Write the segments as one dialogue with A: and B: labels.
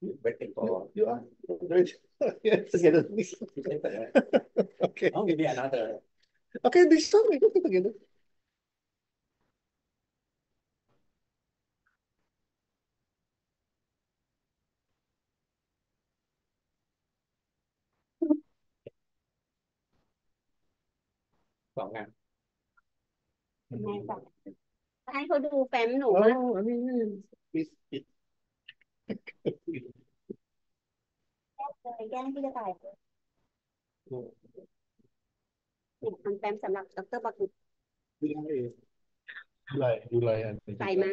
A: Waiting for.
B: You are great. Yes, together. Okay.
A: Oh, maybe another.
B: Okay, this one we go together.
A: Còn ngăn.
C: ยังไงก่อนให้เขาดูแฟ้มหนู
B: Oh,
C: ว่า
B: I mean, it's, it,
C: เลยแย่งที่จะถ่ายเนี่ยทำแฟ้มสำหรับดรบัก
B: July and
C: ใส่มา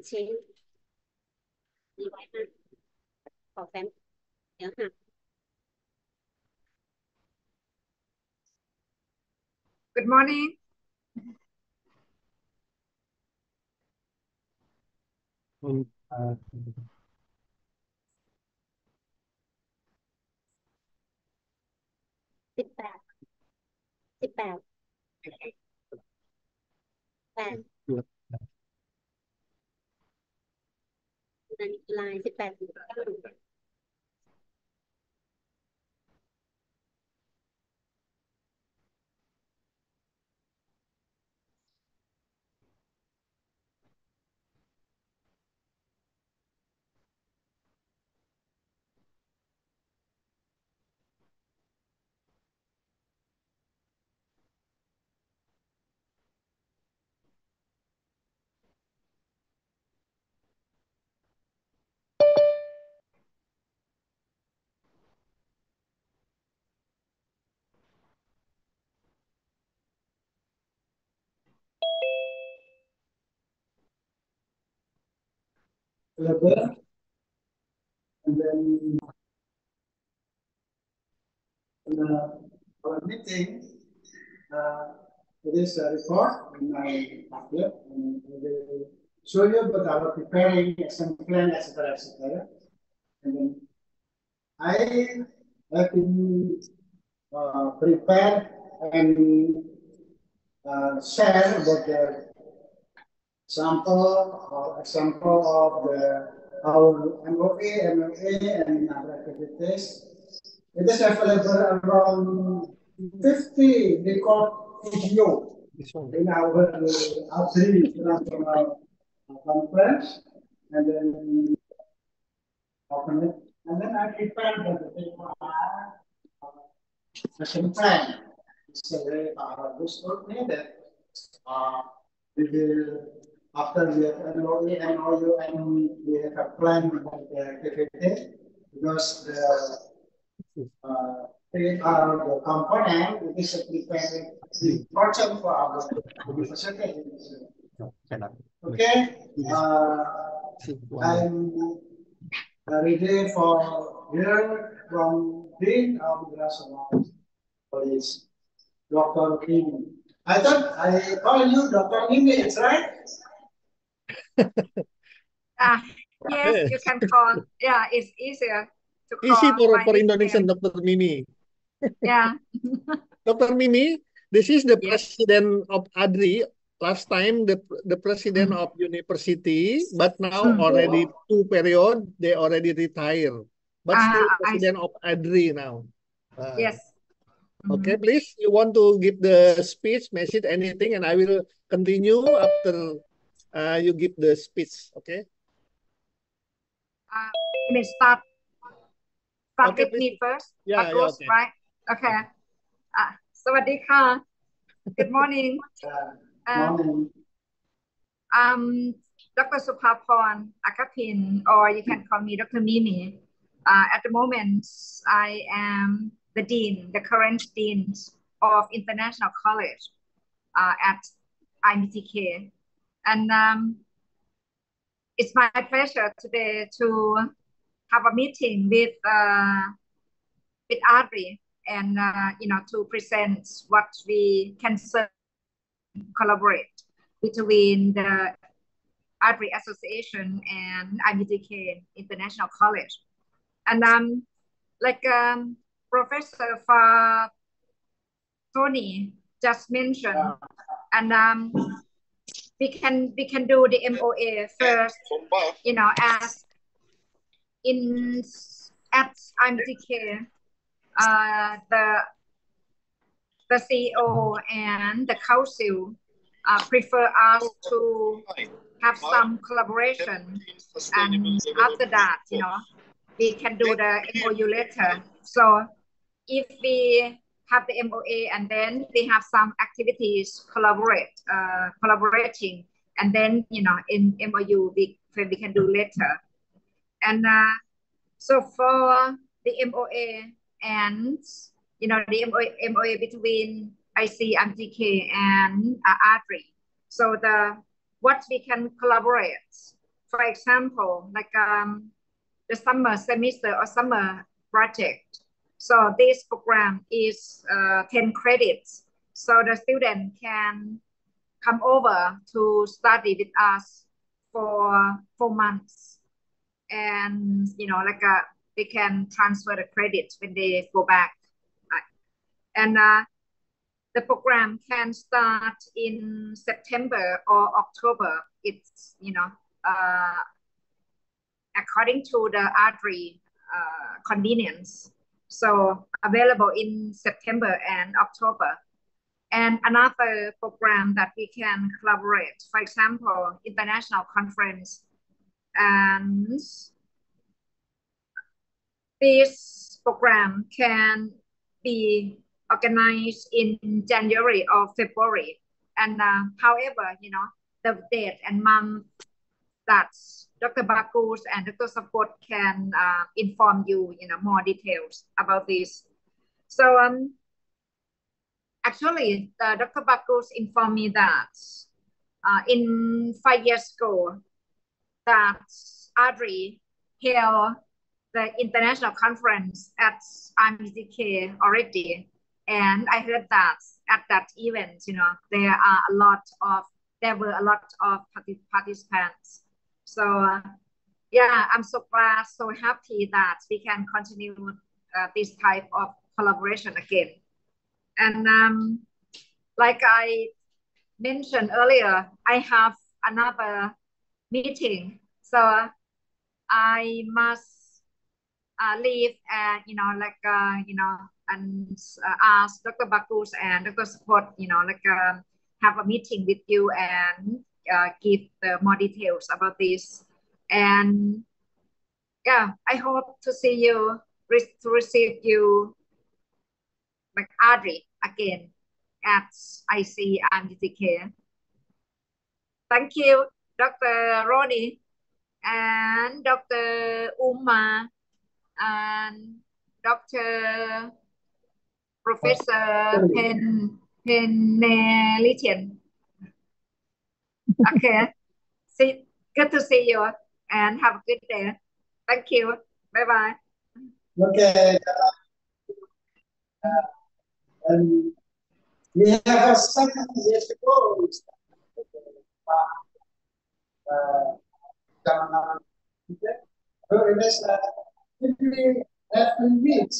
C: ชี้ดีไว้มาขอแฟ้มเดี๋ยวหัก
D: Good morning.
B: uh,
C: 18 8 ลาย18 19
E: and then our meeting, it is a report in my tablet, and I will show you about our preparing action plan, etc., etc. And then I have been prepared and share about the sample or example of our MOA, MLA, and other activities. It is available around 50 record video in our ABRI International Conference, and then open it. And then I prepared the session plan. So Bruce told me that we will, after we have MOE, MOU, and we have a plan about the activity, because they are the component, it is preparing the important for our university. Okay, I'm ready for here from Dean of National College, Dr. Mimi. I thought I call you Dr. Mimi, it's right?
D: Yes, you can call. Yeah, it's easier to call.
B: Easy for
D: my
B: Indonesian,
D: nickname.
B: Dr. Mimi.
D: Yeah.
B: Dr. Mimi, this is the
D: Yes.
B: president of ADRI. Last time the president of university, but now already 2 period, they already retire. But still president of ADRI now.
D: Yes.
B: Okay, please, you want to give the speech, message, anything, and I will continue after you give the speech. Okay.
D: Let me start
B: Okay,
D: with me first.
B: Yeah,
D: Marcos,
B: okay.
D: right? Okay. สวัสดีค่ะ Good morning.
E: Morning.
D: Dr. Supaporn Akapin, or you can call me Dr. Mimi. At the moment, I am the dean, the current dean of International College at IMTK. And it's my pleasure today to have a meeting with ADRI and to present what we can collaborate between the ADRI Association and IMTK International College. And like Professor Tony just mentioned, and we can do the MOA first, as at IMTK, the CEO and the council prefer us to have some collaboration, and after that, we can do the MOU later. So if we have the MOA and then we have some activities collaborating, and then in MOU we can do later. And so for the MOA and the MOA between IC/IMTK and ADRI, so what we can collaborate, for example, like the summer semester or summer project. So this program is 10 credits. So the student can come over to study with us for 4 months. And, they can transfer the credits when they go back. And the program can start in September or October. It's, according to the ADRI convenience. So available in September and October. And another program that we can collaborate, for example, international conference. And this program can be organized in January or February. And however, the date and month that Dr. Bakus and Dr. Support can inform you, more details about this. So actually, Dr. Bakus informed me that in 5 years ago, that ADRI held the international conference at IMTK already, and I heard that at that event, there were a lot of participants. So yeah, I'm so glad, so happy that we can continue this type of collaboration again. And like I mentioned earlier, I have another meeting, so I must leave and and ask Dr. Bakus and Dr. Support, have a meeting with you and give more details about this. And yeah, I hope to see you, to receive you like ADRI again at IC/IMTK. Thank you, Dr. Ronnie and Dr. Uma and Dr. Professor Penelitian. Okay, good to see you and have a good day. Thank you. Bye-bye.
E: Okay. And we have a second years ago. Every week,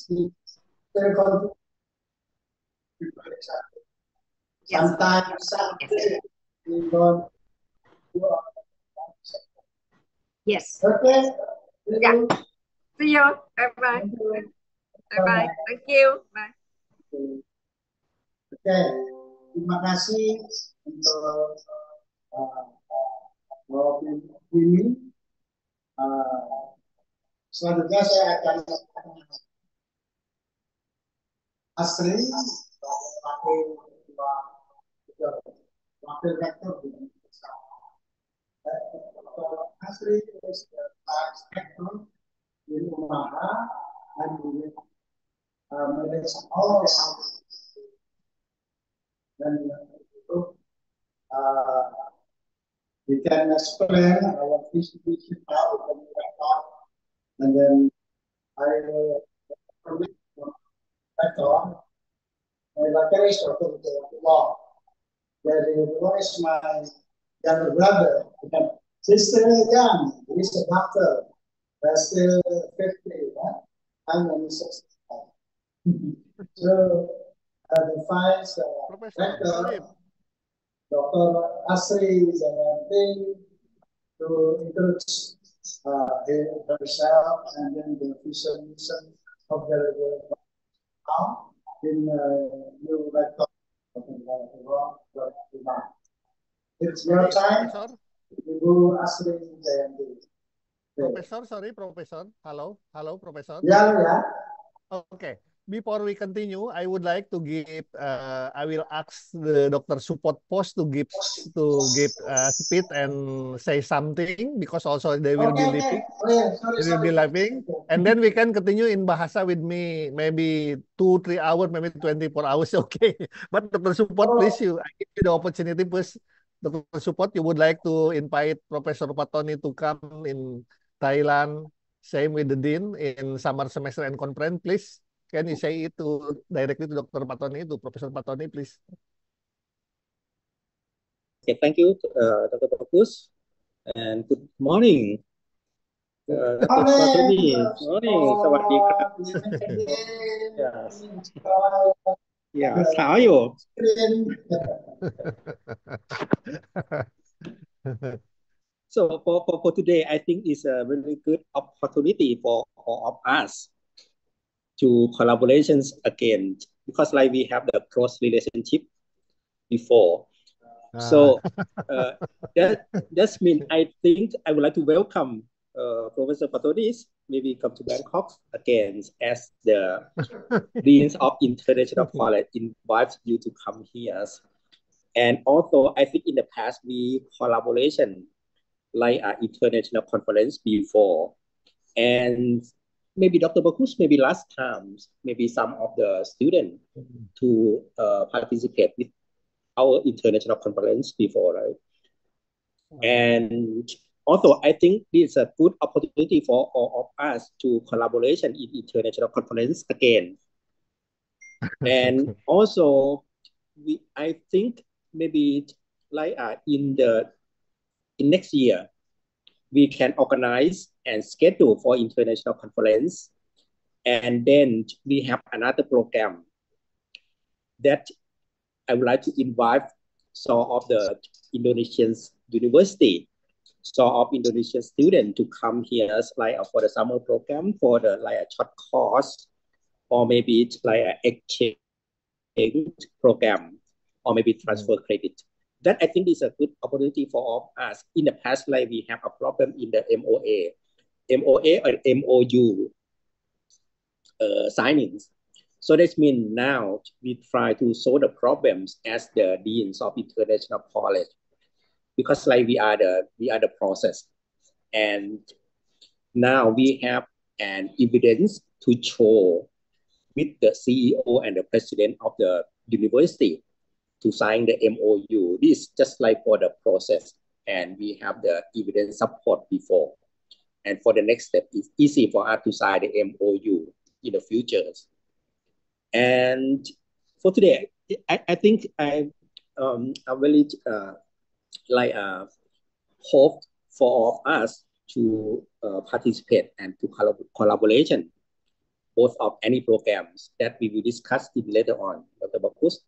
E: sometimes we don't do.
D: Yes.
E: Okay.
D: Yeah. See you. Bye-bye. Bye-bye. Thank you. Bye.
E: Oke, terima kasih untuk ini. Selanjutnya saya akan Asri, wakil rektor Asri is the rector di Umaha and manage all the houses. Dan itu we can explain our visi how we can, and then I permit rector my is Dr. Law. Dari Law is my younger brother. She's still young. He's a doctor. That's still 50. Huh? I'm only 65. So the vice rector, Dr. Asri is thing to introduce herself and then the vision of the now in new laptop. It's your
B: Sorry,
E: time.
B: Professor.
E: Ibu Asri Jayanti.
B: Professor, sorry, Professor. Hello, hello, Professor.
E: Yeah.
B: Okay. Before we continue, I would like to give. I will ask the Dr. Support Post to give speak and say something because also they will be
E: Okay.
B: leaving.
E: Oh yeah, sorry.
B: They will be leaving, and then we can continue in Bahasa with me. Maybe 2-3 hours, maybe 24 hours. Okay. But Dr. Support, please, I give you the opportunity, please. Dr. Support, you would like to invite Professor Patoni to come in Thailand. Same with the Dean in summer semester and conference, please. Can you say it directly to Dr. Patoni, to Professor Patoni, please?
A: Okay, thank you, Dr. Bagus, and good morning, Dr. Patoni. Morning, สวัสดีครับ Yes. Yes, how are you? So for today, I think it's a very good opportunity for all of us to collaborations again, because like we have the close relationship before. So that means I think I would like to welcome Professor Patonis maybe come to Bangkok again as the Dean of International College invites you to come here. And also I think in the past we collaboration like an international conference before. And maybe Dr. Bakus, maybe last time, maybe some of the students to participate with our international conference before, right? And also, I think this is a good opportunity for all of us to collaboration in international conference again. And also, I think maybe like in next year, we can organize and schedule for international conference. And then we have another program that I would like to invite some of the Indonesian university, some of Indonesian students to come here like for the summer program, for the like a short course, or maybe it's like an exchange program, or maybe transfer credit. That I think is a good opportunity for all of us. In the past, like we have a problem in the MOA or MOU signings. So that means now we try to solve the problems as the deans of international college, because like we are the process, and now we have an evidence to show with the CEO and the president of the university to sign the MOU. This is just like for the process, and we have the evidence support before. And for the next step, it's easy for us to sign the MOU in the future. And for today, I think I really hope for all of us to participate and to collaboration both of any programs that we will discuss it later on, Dr. Bakus.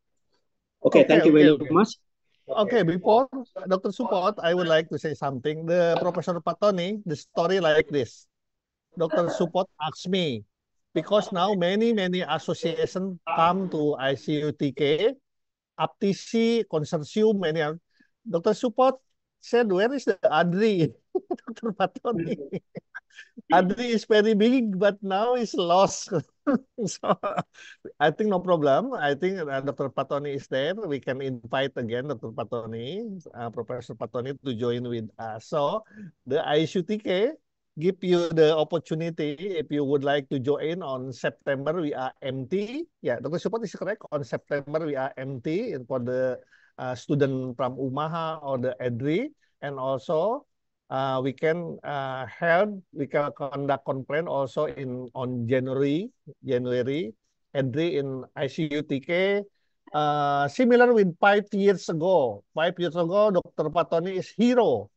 A: Okay, thank you very much.
B: Okay, before Dr. Support, I would like to say something. The Professor Patoni, the story like this. Dr. Support asked me, because now many associations come to ICUTK, APTISI, Consortium, many. Dr. Support said, where is the ADRI? Dr. Patoni. ADRI is very big, but now it's lost. So I think no problem. I think Dr. Patoni is there. We can invite again Dr. Patoni, Professor Patoni to join with us. So the ICUTK give you the opportunity if you would like to join on September. We are empty. Yeah, Dr. Support is correct. On September we are empty for the student from UMAHA or the ADRI, and also we can conduct conference also on January, ADRI in ICUTK. Similar with 5 years ago. 5 years ago, Dr. Patoni is hero.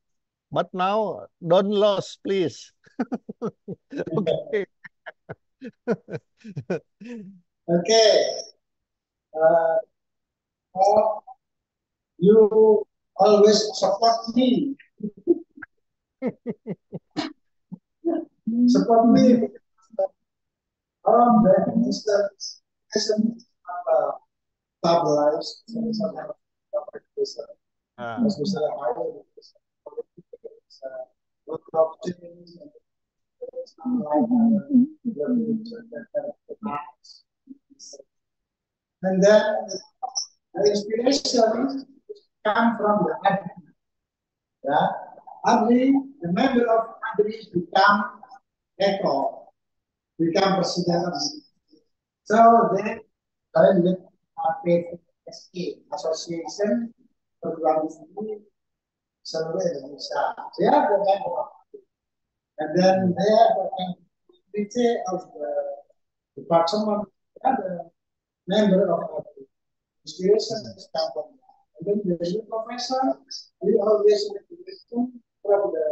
B: But now, don't lose, please. Okay.
E: Okay. You always support me. seperti orang yang isn't stabilized, especially higher lot of change and then the inspiration come from the admin. Yeah, admin, the member of admin become echo, become president of the. So then, with PSK Association Perguruan Tinggi seluruh Indonesia. They are the member of it. And then they are the committee of the department. They are the member of the inspiration company. And then the new professor, we always make the question from the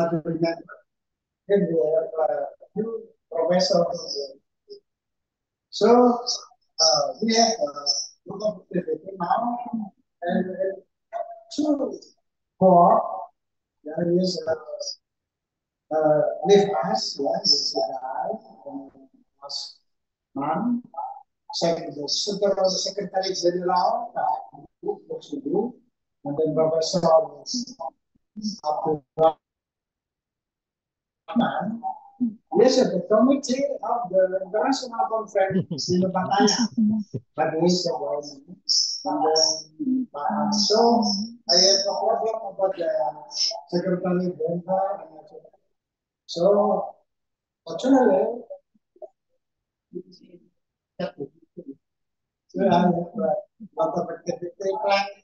E: other member. Then we have a new professor. So we have a lot of activity now, and two more. There is Live Us, yeah, is a guy, last month. Secretary General, and then Professor Abdul Rahman. Yes, the committee of the International Conference in Bataya. But he's the one. And then, so I have a problem about the Secretary General. So, fortunately, so I have a lot of activity planned.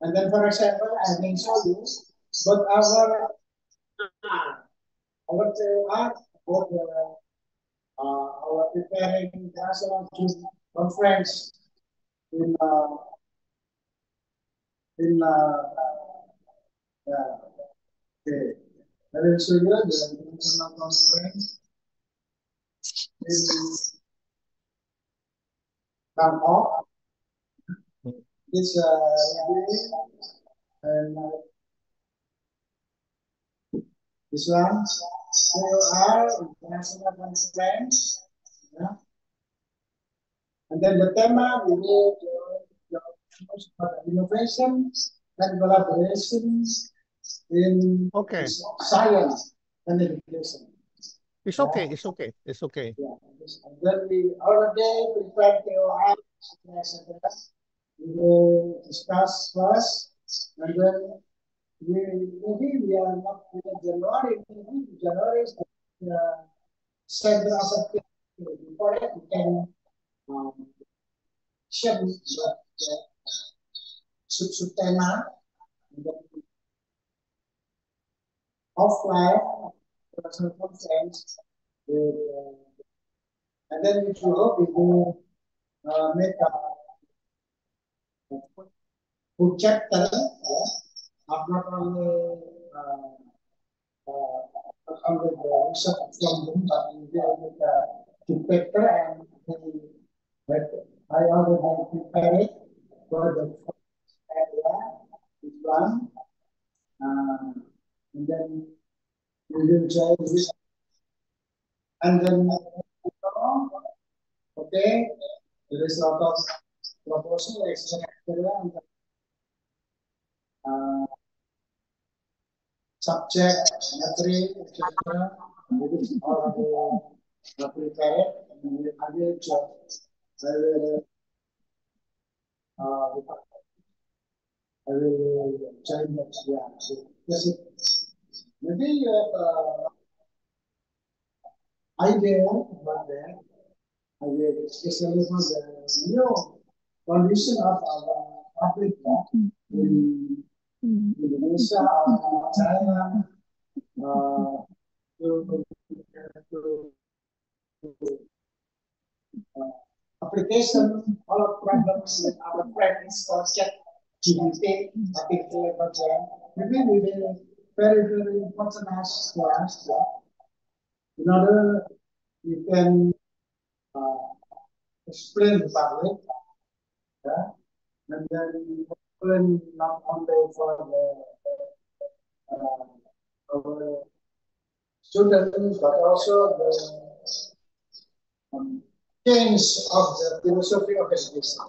E: And then, for example, I can show you, but our preparing international conference in okay. I will show you the international conference in Bangkok. This and this one. There are international conference, yeah. And then the tema we will innovation and collaborations in science and education.
B: It's okay. It's okay. It's okay.
E: Yeah. And then we already prepared the we will discuss first, and then maybe we are not in January. Maybe January is the center of activity. Before that, we can share the sub-tema, and then offline personal conference, and then we hope we will make a good chapter, not only the research from them, but we will make a good paper, and I already prepared for the first area, this one, and then we will join this, and then okay, there is a lot of proposal, etc. Subject, material, etc. It is already prepared, and I will join next year. Yes, maybe you have idea about that. I will especially for the new condition of our Africa in Indonesia or China to application all of problems with our friends for chat GPT, artificial intelligence. Maybe we will very important as to us. In order you can explain the public, yeah, and then explain not only for the our students, but also the change of the philosophy of education,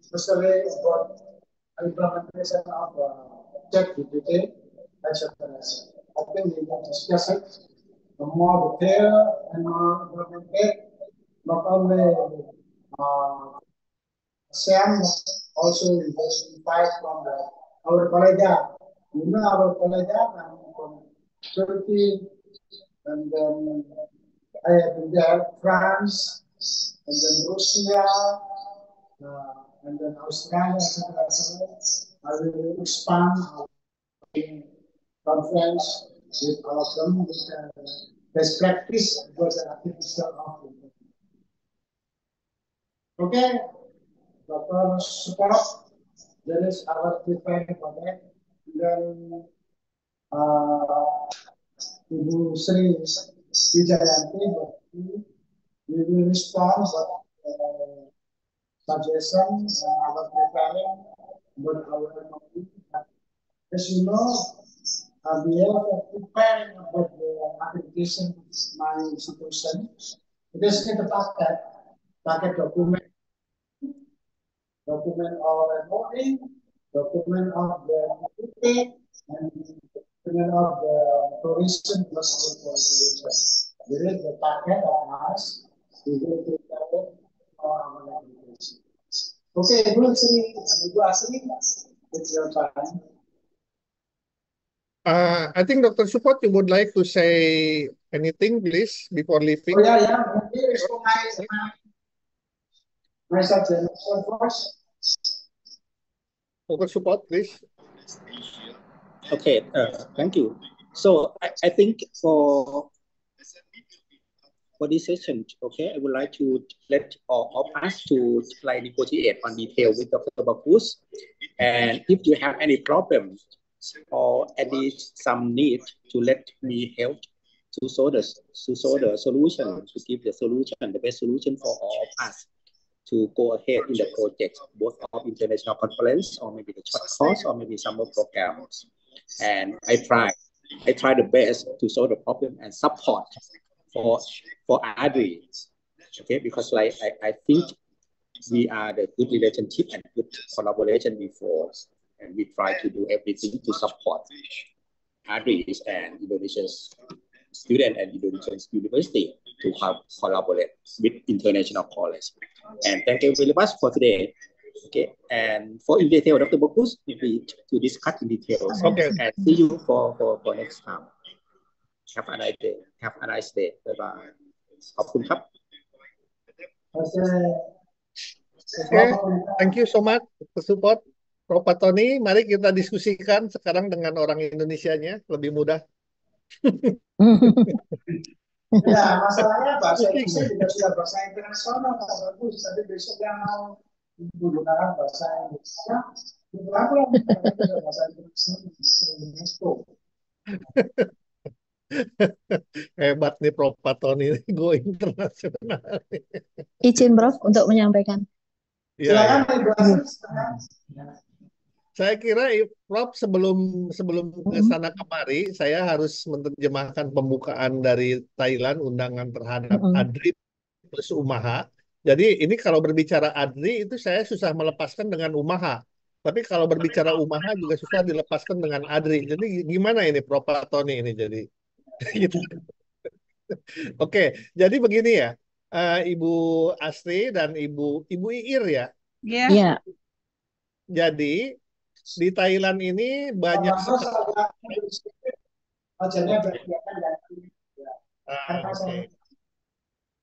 E: especially about implementation of ChatGPT, etc. I think we can discuss it more detail and more implemented, not only Sam also invite from our college. You know our college from Turkey, and then I have been there, France, and then Russia, and then Australia, etc. I will expand our conference with our firm with best practice for the artificial intelligence. Okay, Dr. Support, that is our preparing for that. Then Ibu Sri Wijayanti, we will respond but suggestion our preparing but our MOU. As you know, we are preparing about the application my institution. It is kita pakai dokumen of MOU, document of the activity, and document of the tourism plus our collaboration. Jadi the packet of us, we will prepare it for our application. Okay, Ibu Asri, it's your time.
B: I think Dr. Support, you would like to say anything, please, before leaving?
E: Oh yeah. Here is my subject first.
B: Dr. Support, please.
A: Okay, thank you. So I think for this session, okay, I would like to let all of us to like negotiate on detail with Dr. Bakus. And if you have any problem or any some need to let me help to solve the solution, to give the solution, the best solution for all of us to go ahead in the project, both of international conference or maybe the short course or maybe summer programs. And I try the best to solve the problem and support for ADRI, okay, because like I think we are the good relationship and good collaboration before, and we try to do everything to support ADRI and Indonesia's student and Indonesian university to help collaborate with international college. And thank you very much for today. Okay, and for in detail, Dr. Bakus, we to discuss in detail.
B: Okay.
A: And see you for next time. Have a nice day. Have a nice day. Bye bye. ขอบคุณครับ
B: Okay, thank you so much, Dr. Support. Prof. Patoni, mari kita diskusikan sekarang dengan orang Indonesianya, lebih mudah.
E: Ya, masalahnya bahasa Indonesia juga sudah bahasa internasional, Pak Bagus. Tapi besok yang mau menggunakan bahasa Indonesia, berapa bahasa internasional?
B: Hebat nih Prof. Patoni, go internasional.
F: Izin Prof untuk menyampaikan.
B: Ya,
E: Silakan Ibu Asri.
B: saya kira Prof sebelum ke sana kemari, saya harus menerjemahkan pembukaan dari Thailand undangan terhadap ADRI plus Umaha. Jadi ini kalau berbicara ADRI itu saya susah melepaskan dengan Umaha. Tapi kalau berbicara Umaha juga susah dilepaskan dengan ADRI. Jadi gimana ini Prof Patoni ini jadi? Gitu. Oke, jadi begini ya, Ibu Asri dan Ibu Iir ya.
F: Iya. Yeah.
B: Jadi di Thailand ini banyak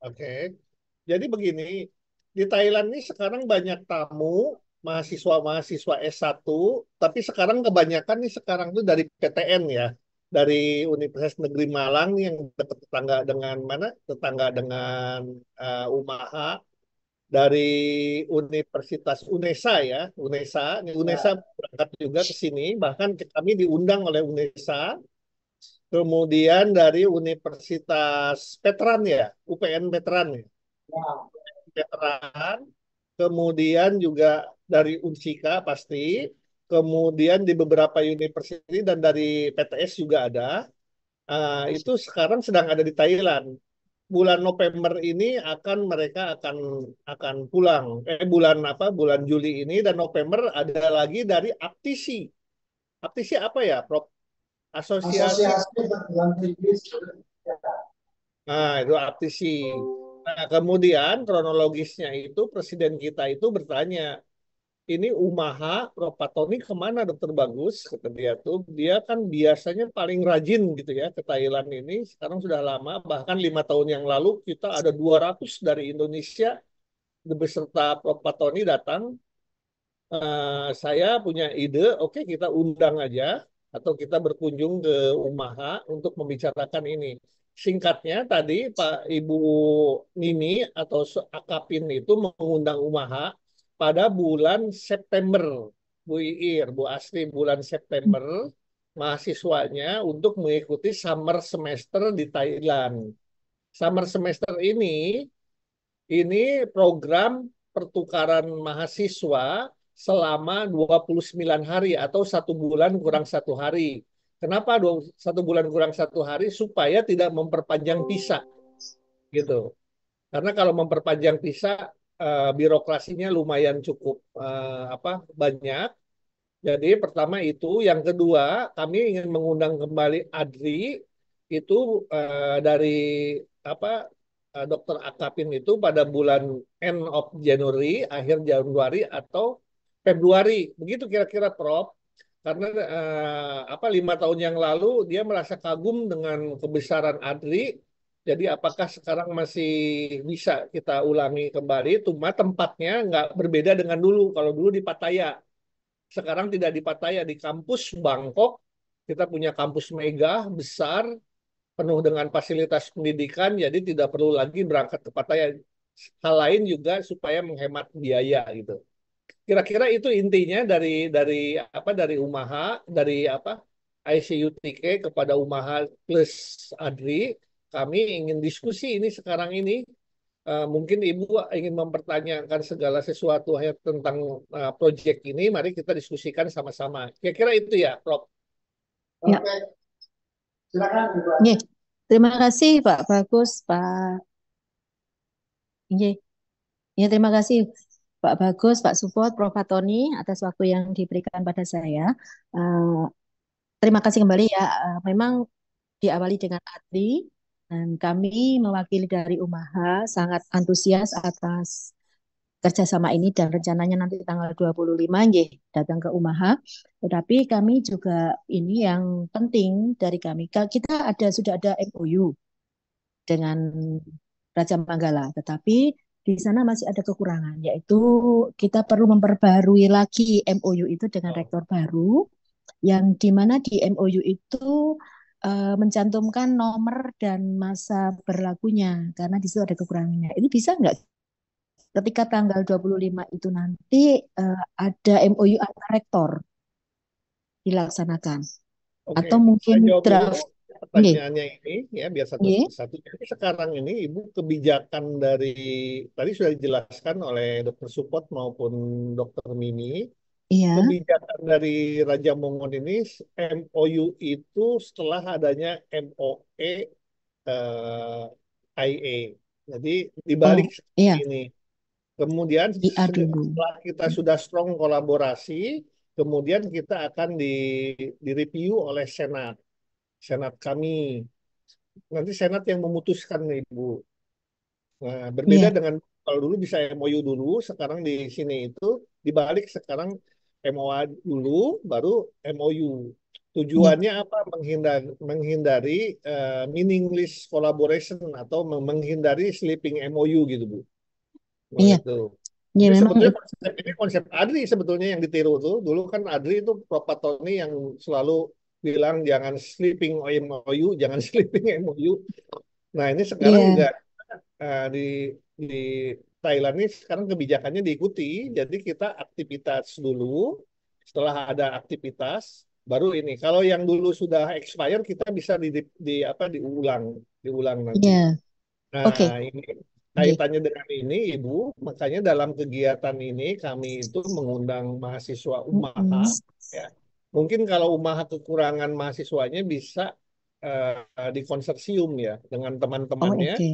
B: Oke. Jadi begini, di Thailand ini sekarang banyak tamu mahasiswa S1, tapi sekarang kebanyakan nih sekarang tuh dari PTN ya. Dari Universitas Negeri Malang nih yang dekat tetangga dengan mana? Tetangga dengan Umaha. Dari Universitas UNESA ya, UNESA berangkat juga ke sini, bahkan kami diundang oleh UNESA. Kemudian dari Universitas Veteran ya, UPN Veteran ya. Veteran, kemudian juga dari Unsika pasti, kemudian di beberapa universitas dan dari PTS juga ada. itu sekarang sedang ada di Thailand. Bulan November ini mereka akan pulang. Bulan apa? Bulan Juli ini dan November ada lagi dari Aptisi. Aptisi apa ya, Prof? Asosiasi.
E: Asosiasi Perguruan Tinggi.
B: Nah, itu Aptisi. Nah, kemudian kronologisnya itu Presiden kita itu bertanya, ini Umaha Prof Patoni kemana Dokter Bagus? Kata dia tuh, dia kan biasanya paling rajin gitu ya ke Thailand ini. Sekarang sudah lama, bahkan 5 tahun yang lalu kita ada 200 dari Indonesia beserta Prof Patoni datang. Saya punya ide, oke kita undang aja atau kita berkunjung ke Umaha untuk membicarakan ini. Singkatnya tadi Pak Ibu Nini atau Akapin itu mengundang Umaha pada bulan September, Bu Iir, Bu Asri, bulan September mahasiswanya untuk mengikuti summer semester di Thailand. Summer semester ini program pertukaran mahasiswa selama 29 hari atau 1 bulan kurang 1 hari. Kenapa 1 bulan kurang 1 hari? Supaya tidak memperpanjang visa, gitu. Karena kalau memperpanjang visa, birokrasinya lumayan cukup banyak. Jadi pertama itu, yang kedua kami ingin mengundang kembali Adri itu dari apa Dokter Akapin itu pada bulan end of January, akhir Januari atau Februari, begitu kira-kira Prof. Karena 5 tahun yang lalu dia merasa kagum dengan kebesaran Adri. Jadi apakah sekarang masih bisa kita ulangi kembali? Cuma tempatnya nggak berbeda dengan dulu. Kalau dulu di Pattaya, sekarang tidak di Pattaya, di kampus Bangkok. Kita punya kampus megah besar penuh dengan fasilitas pendidikan, jadi tidak perlu lagi berangkat ke Pattaya. Hal lain juga supaya menghemat biaya gitu. Kira-kira itu intinya dari Umaha, dari ICUTK kepada Umaha plus Adri. Kami ingin diskusi ini sekarang ini. Mungkin Ibu ingin mempertanyakan segala sesuatu tentang proyek ini. Mari kita diskusikan sama-sama. Kira-kira itu ya, Prof.
F: Ya.
E: Oke, silakan Ibu.
F: Nggih. Terima kasih Pak Bagus, Pak. Nggih. Ya, terima kasih Pak Bagus, Pak Supot, Prof Patoni atas waktu yang diberikan pada saya. Terima kasih kembali ya. Memang diawali dengan Adri dan kami mewakili dari Umaha sangat antusias atas kerjasama ini dan rencananya nanti tanggal 25 nggih datang ke Umaha. Tetapi kami juga ini yang penting dari kami, kita sudah ada MOU dengan Raja Manggala, tetapi di sana masih ada kekurangan, yaitu kita perlu memperbarui lagi MOU itu dengan rektor baru, yang dimana di MOU itu mencantumkan nomor dan masa berlakunya, karena di situ ada kekurangannya. Itu bisa nggak ketika tanggal 25 itu nanti ada MOU antar rektor dilaksanakan?
B: Oke,
F: Atau
B: saya
F: mungkin
B: jawab dulu
F: draft?
B: pertanyaannya ini ya, biar
F: Nggih.
B: satu-satu. Jadi sekarang ini Ibu, kebijakan dari tadi sudah dijelaskan oleh Dokter Supot maupun Dokter Mimi.
F: Iya.
B: Kebijakan dari Raja Mongon ini MOU itu setelah adanya MOE IA. Jadi dibalik
F: iya.
B: ini. Kemudian
F: IA dulu.
B: setelah kita sudah strong kolaborasi, kemudian kita akan direview oleh Senat kami. Nanti Senat yang memutuskan, Ibu. Nah, berbeda
F: Iya.
B: dengan kalau dulu bisa MOU dulu, sekarang di sini itu dibalik, sekarang MOA dulu, baru MOU. Tujuannya apa? Menghindari meaningless collaboration atau menghindari sleeping MOU gitu, Bu. Nah,
F: Iya.
B: itu.
F: Ya,
B: Ini
F: memang
B: sebetulnya konsep Adri sebetulnya yang ditiru tuh. Dulu kan Adri itu Prof Patoni yang selalu bilang jangan sleeping MOU, jangan sleeping MOU. Nah, ini sekarang
F: iya.
B: juga di Thailand ini sekarang kebijakannya diikuti. Jadi kita aktivitas dulu, setelah ada aktivitas baru ini. Kalau yang dulu sudah expired kita bisa diulang nanti.
F: Iya.
B: Nah,
F: Oke.
B: ini
F: Nggih.
B: kaitannya dengan ini, Ibu. Makanya dalam kegiatan ini kami itu mengundang mahasiswa Umaha. Ya. Mungkin kalau Umaha kekurangan mahasiswanya bisa di konsorsium ya dengan
F: Oh,
B: teman-temannya
F: oke.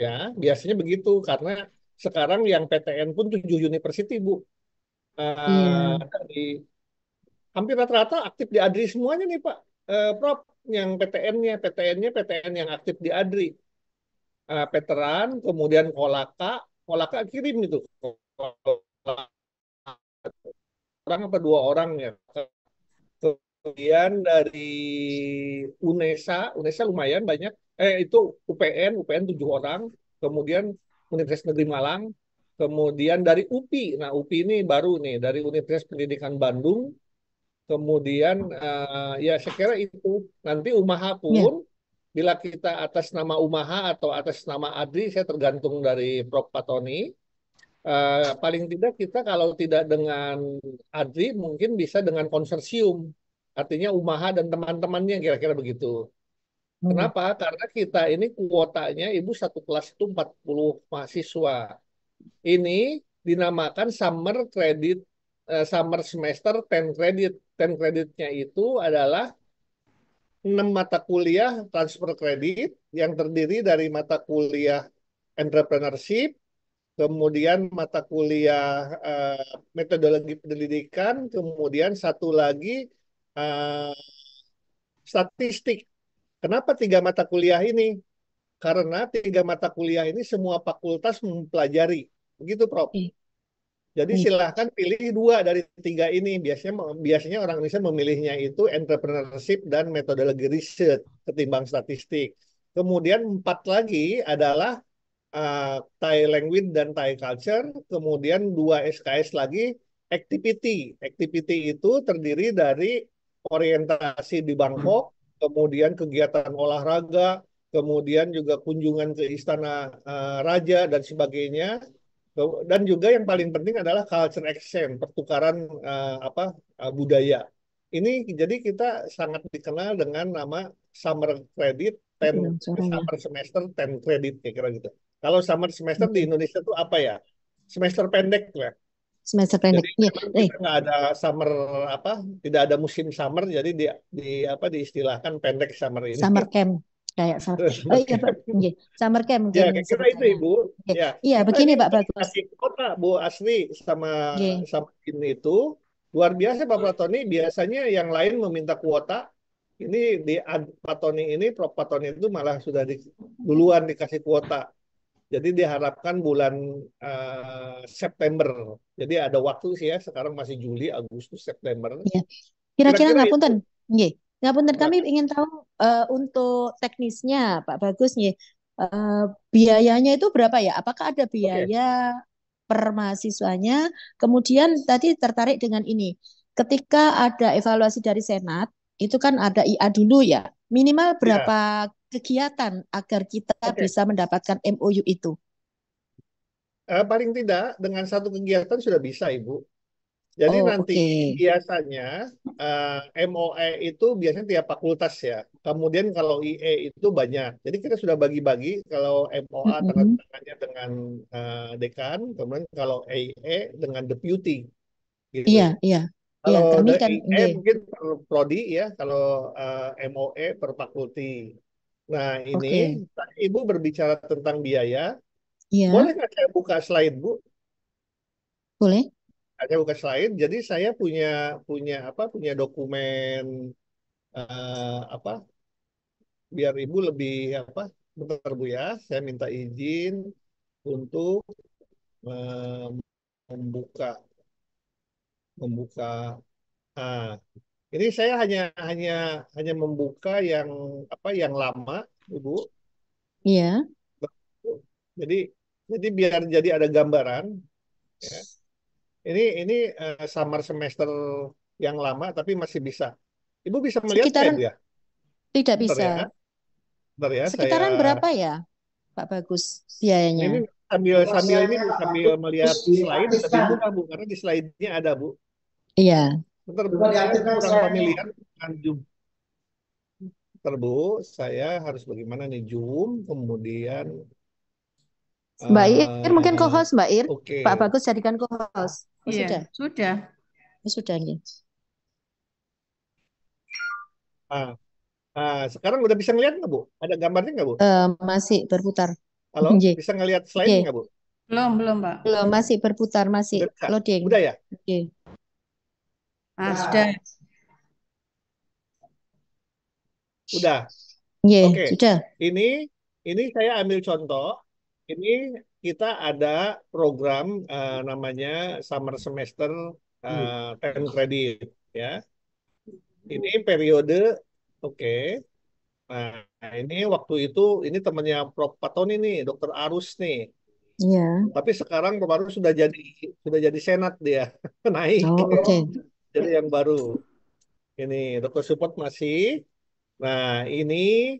B: ya. Biasanya begitu karena sekarang yang PTN pun 7 university Bu.
F: Iya.
B: Dari hampir rata-rata aktif di ADRI semuanya nih Pak. Prof, yang PTN-nya PTN yang aktif di ADRI. Veteran, kemudian Kolaka kirim itu. Orang apa 2 orang ya. Kemudian dari UNESA lumayan banyak. Itu UPN 7 orang. Kemudian Universitas Negeri Malang. Kemudian dari UPI. Nah, UPI ini baru nih, dari Universitas Pendidikan Bandung. Kemudian ya saya kira itu. Nanti UMAHA
F: Iya.
B: pun, bila kita atas nama UMAHA atau atas nama ADRI, saya tergantung dari Prof. Patoni. Paling tidak kita kalau tidak dengan ADRI mungkin bisa dengan konsorsium. Artinya UMAHA dan teman-temannya kira-kira begitu. Kenapa? Karena kita ini kuotanya Ibu satu kelas itu 40 mahasiswa. Ini dinamakan summer semester 10 credit. 10 kreditnya itu adalah 6 mata kuliah transfer kredit yang terdiri dari mata kuliah entrepreneurship, kemudian mata kuliah metodologi pendidikan, kemudian satu lagi eh, statistik. Kenapa 3 mata kuliah ini? Karena 3 mata kuliah ini semua fakultas mempelajari. Begitu, Prof.
F: Oke.
B: Jadi
F: Baik.
B: silahkan pilih 2 dari 3 ini. Biasanya orang Indonesia memilihnya itu entrepreneurship dan metodologi research ketimbang statistik. Kemudian 4 lagi adalah Thai language dan Thai culture. Kemudian 2 SKS lagi activity. Activity itu terdiri dari orientasi di Bangkok, kemudian kegiatan olahraga, kemudian juga kunjungan ke Istana Raja dan sebagainya. Dan juga yang paling penting adalah culture exchange, pertukaran budaya. Ini jadi kita sangat dikenal dengan nama summer credit,
F: Hilang suaranya.
B: summer semester 10 credit kira-kira gitu. Kalau summer semester di
F: Oke.
B: Indonesia itu apa ya? Semester pendek ya.
F: Semester pendek.
B: Jadi
F: Iya.
B: memang kita nggak ada summer tidak ada musim summer, jadi diistilahkan pendek summer ini.
F: Summer camp. Kayak summer. Oh iya, Pak. Iya. Summer camp
B: Ya,
F: mungkin
B: kira itu
F: sebutannya.
B: Ibu.
F: Oke.
B: Ya,
F: Iya,
B: kita
F: begini
B: ini
F: Pak Bagus.
B: dikasih kota Bu Asri sama
F: Oke.
B: sama ini itu luar biasa Pak Pratoni. Biasanya yang lain meminta kuota. Ini Pak Tony ini, Prof. Patoni itu malah sudah duluan dikasih kuota. Jadi diharapkan bulan September. Jadi ada waktu sih ya. Sekarang masih Juli, Agustus, September.
F: Iya. Kira-kira
B: Kira-kira itu.
F: ngapunten. Nggih. Ngapunten kami
B: Nah,
F: ingin tahu untuk teknisnya Pak Bagus nggih. Biayanya itu berapa ya? Apakah ada
B: oke.
F: biaya per mahasiswanya? Kemudian tadi tertarik dengan ini. Ketika ada evaluasi dari Senat, itu kan ada IA dulu ya. Minimal
B: Ya,
F: berapa kegiatan agar kita
B: oke.
F: bisa mendapatkan MOU itu?
B: Paling tidak dengan 1 kegiatan sudah bisa, Ibu. Jadi
F: Oh,
B: nanti
F: oke.
B: biasanya MOE itu biasanya tiap fakultas ya. Kemudian kalau IE itu banyak. Jadi kita sudah bagi-bagi kalau MOA tanda
F: Mm-mm.
B: tangannya dengan dekan, kemudian kalau EIE dengan deputy gitu.
F: Iya, iya. Iya,
B: Kalau
F: kami kan
B: IE
F: nggih.
B: mungkin per prodi ya, kalau MOE per fakulti. Nah, ini
F: Oke.
B: Ibu berbicara tentang biaya.
F: Iya,
B: Boleh nggak saya buka slide, Bu?
F: boleh.
B: Saya buka slide. Jadi saya punya punya dokumen apa biar Ibu lebih bentar Bu ya. Saya minta izin untuk eh, membuka membuka. Ah, ini saya hanya hanya hanya membuka yang lama, Ibu.
F: Iya,
B: Jadi biar jadi ada gambaran. Ya. Ini summer semester yang lama tapi masih bisa. Ibu bisa melihat slide
F: sekitaran
B: ya?
F: tidak
B: Bentar
F: bisa.
B: ya, bentar ya.
F: Sekitaran berapa ya, Pak Bagus, biayanya?
B: Ini sambil melihat slide lebih mudah Bu, karena di slide-nya ada Bu.
F: Iya.
B: Bentar Bu,
E: Coba
B: saya
E: diaktifkan
B: kurang
E: share-nya.
B: familiar dengan Zoom. Bentar Bu, saya harus bagaimana nih Zoom, kemudian
F: Mbak Ir mungkin
B: eh,
F: co-host Mbak Ir.
B: oke.
F: Pak Bagus jadikan co-host. Oh,
G: Iya,
F: sudah.
G: sudah.
F: Oh, sudah nggih.
B: Ah, Nah, sekarang udah bisa ngeliat nggak, Bu? Ada gambarnya nggak, Bu?
F: Masih berputar.
B: Halo,
F: Nggih.
B: bisa ngeliat slide
F: Nggih.
B: nggak, Bu?
G: Belum, Pak.
F: Belum, masih berputar, masih
B: Udah bisa?
F: loading.
B: Udah ya?
F: Nggih.
G: Sudah.
B: Udah.
F: Nggih,
B: Oke.
F: sudah.
B: Ini saya ambil contoh. Ini kita ada program namanya Summer Semester 10 kredit ya. Ini periode oke. Nah, ini waktu itu ini temannya Prof. Patoni nih, Dokter Arus nih.
F: Iya.
B: Tapi sekarang Prof. Arus sudah jadi senat dia, naik.
F: Oh, oke.
B: Jadi yang baru. Ini Dokter Support masih. Nah, ini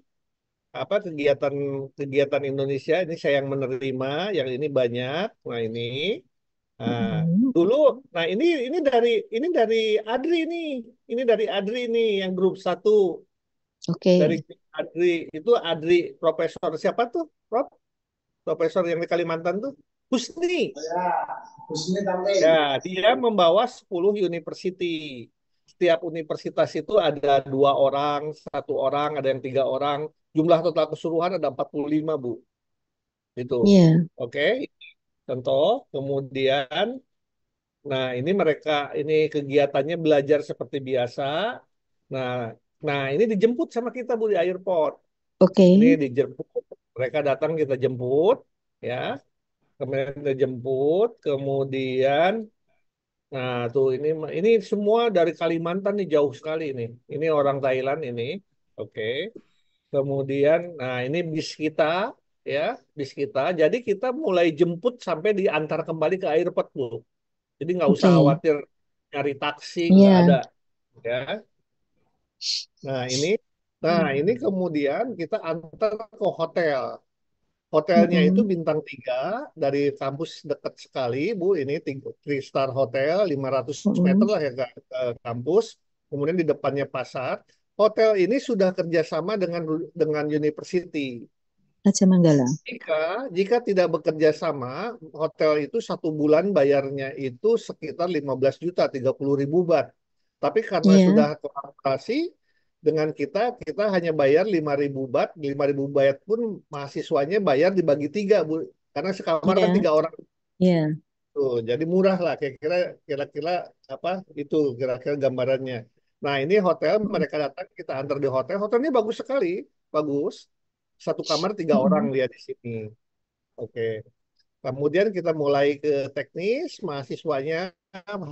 B: apa kegiatan Indonesia ini saya yang menerima, yang ini banyak. Nah, nah,
F: Mm.
B: dulu nah ini dari Adri nih. Ini dari Adri nih yang grup 1.
F: Oke.
B: Dari Adri itu Adri profesor siapa tuh? Prof? Profesor yang di Kalimantan tuh Husni.
E: Ya, Husni Tamrin.
B: Ya, dia membawa 10 university. Setiap universitas itu ada 2 orang, 1 orang, ada yang 3 orang. Jumlah total keseluruhan ada 45, Bu. Itu.
F: Iya.
B: Oke. Contoh. Kemudian, nah ini ini kegiatannya belajar seperti biasa. Nah, ini dijemput sama kita, Bu, di airport.
F: Oke.
B: Ini dijemput. Mereka datang, kita jemput. Ya. Kemudian kita jemput. Kemudian, nah, tuh ini semua dari Kalimantan nih jauh sekali nih. Ini orang Thailand ini. Oke. Kemudian, nah ini bis kita ya, bis kita. Jadi kita mulai jemput sampai diantar kembali ke airport, Bu. Jadi nggak usah
F: Oke.
B: khawatir nyari taksi, nggak
F: Iya.
B: ada. Ya. Nah ini kemudian kita antar ke hotel. Hotelnya itu
F: Mm-mm.
B: bintang 3 dari kampus dekat sekali, Bu. Ini 3 star hotel, 500 meter
F: Mm-mm.
B: lah ya ke kampus. Kemudian di depannya pasar. Hotel ini sudah kerjasama dengan university.
F: Raja Manggala.
B: Jika tidak bekerja sama, hotel itu 1 bulan bayarnya itu sekitar 15 juta, 30.000 baht. Tapi karena
F: Iya.
B: sudah kolaborasi dengan kita hanya bayar 5.000 baht. 5.000 baht pun mahasiswanya bayar dibagi 3, Bu. Karena sekamar kan
F: Iya.
B: 3 orang.
F: Iya.
B: Tuh, jadi murah lah kira-kira apa itu kira-kira gambarannya. Nah, ini hotel mereka datang kita antar di hotel. Hotelnya bagus sekali, bagus. 1 kamar 3 orang
F: Mm-mm.
B: lihat di sini. Oke. Kemudian kita mulai ke teknis, mahasiswanya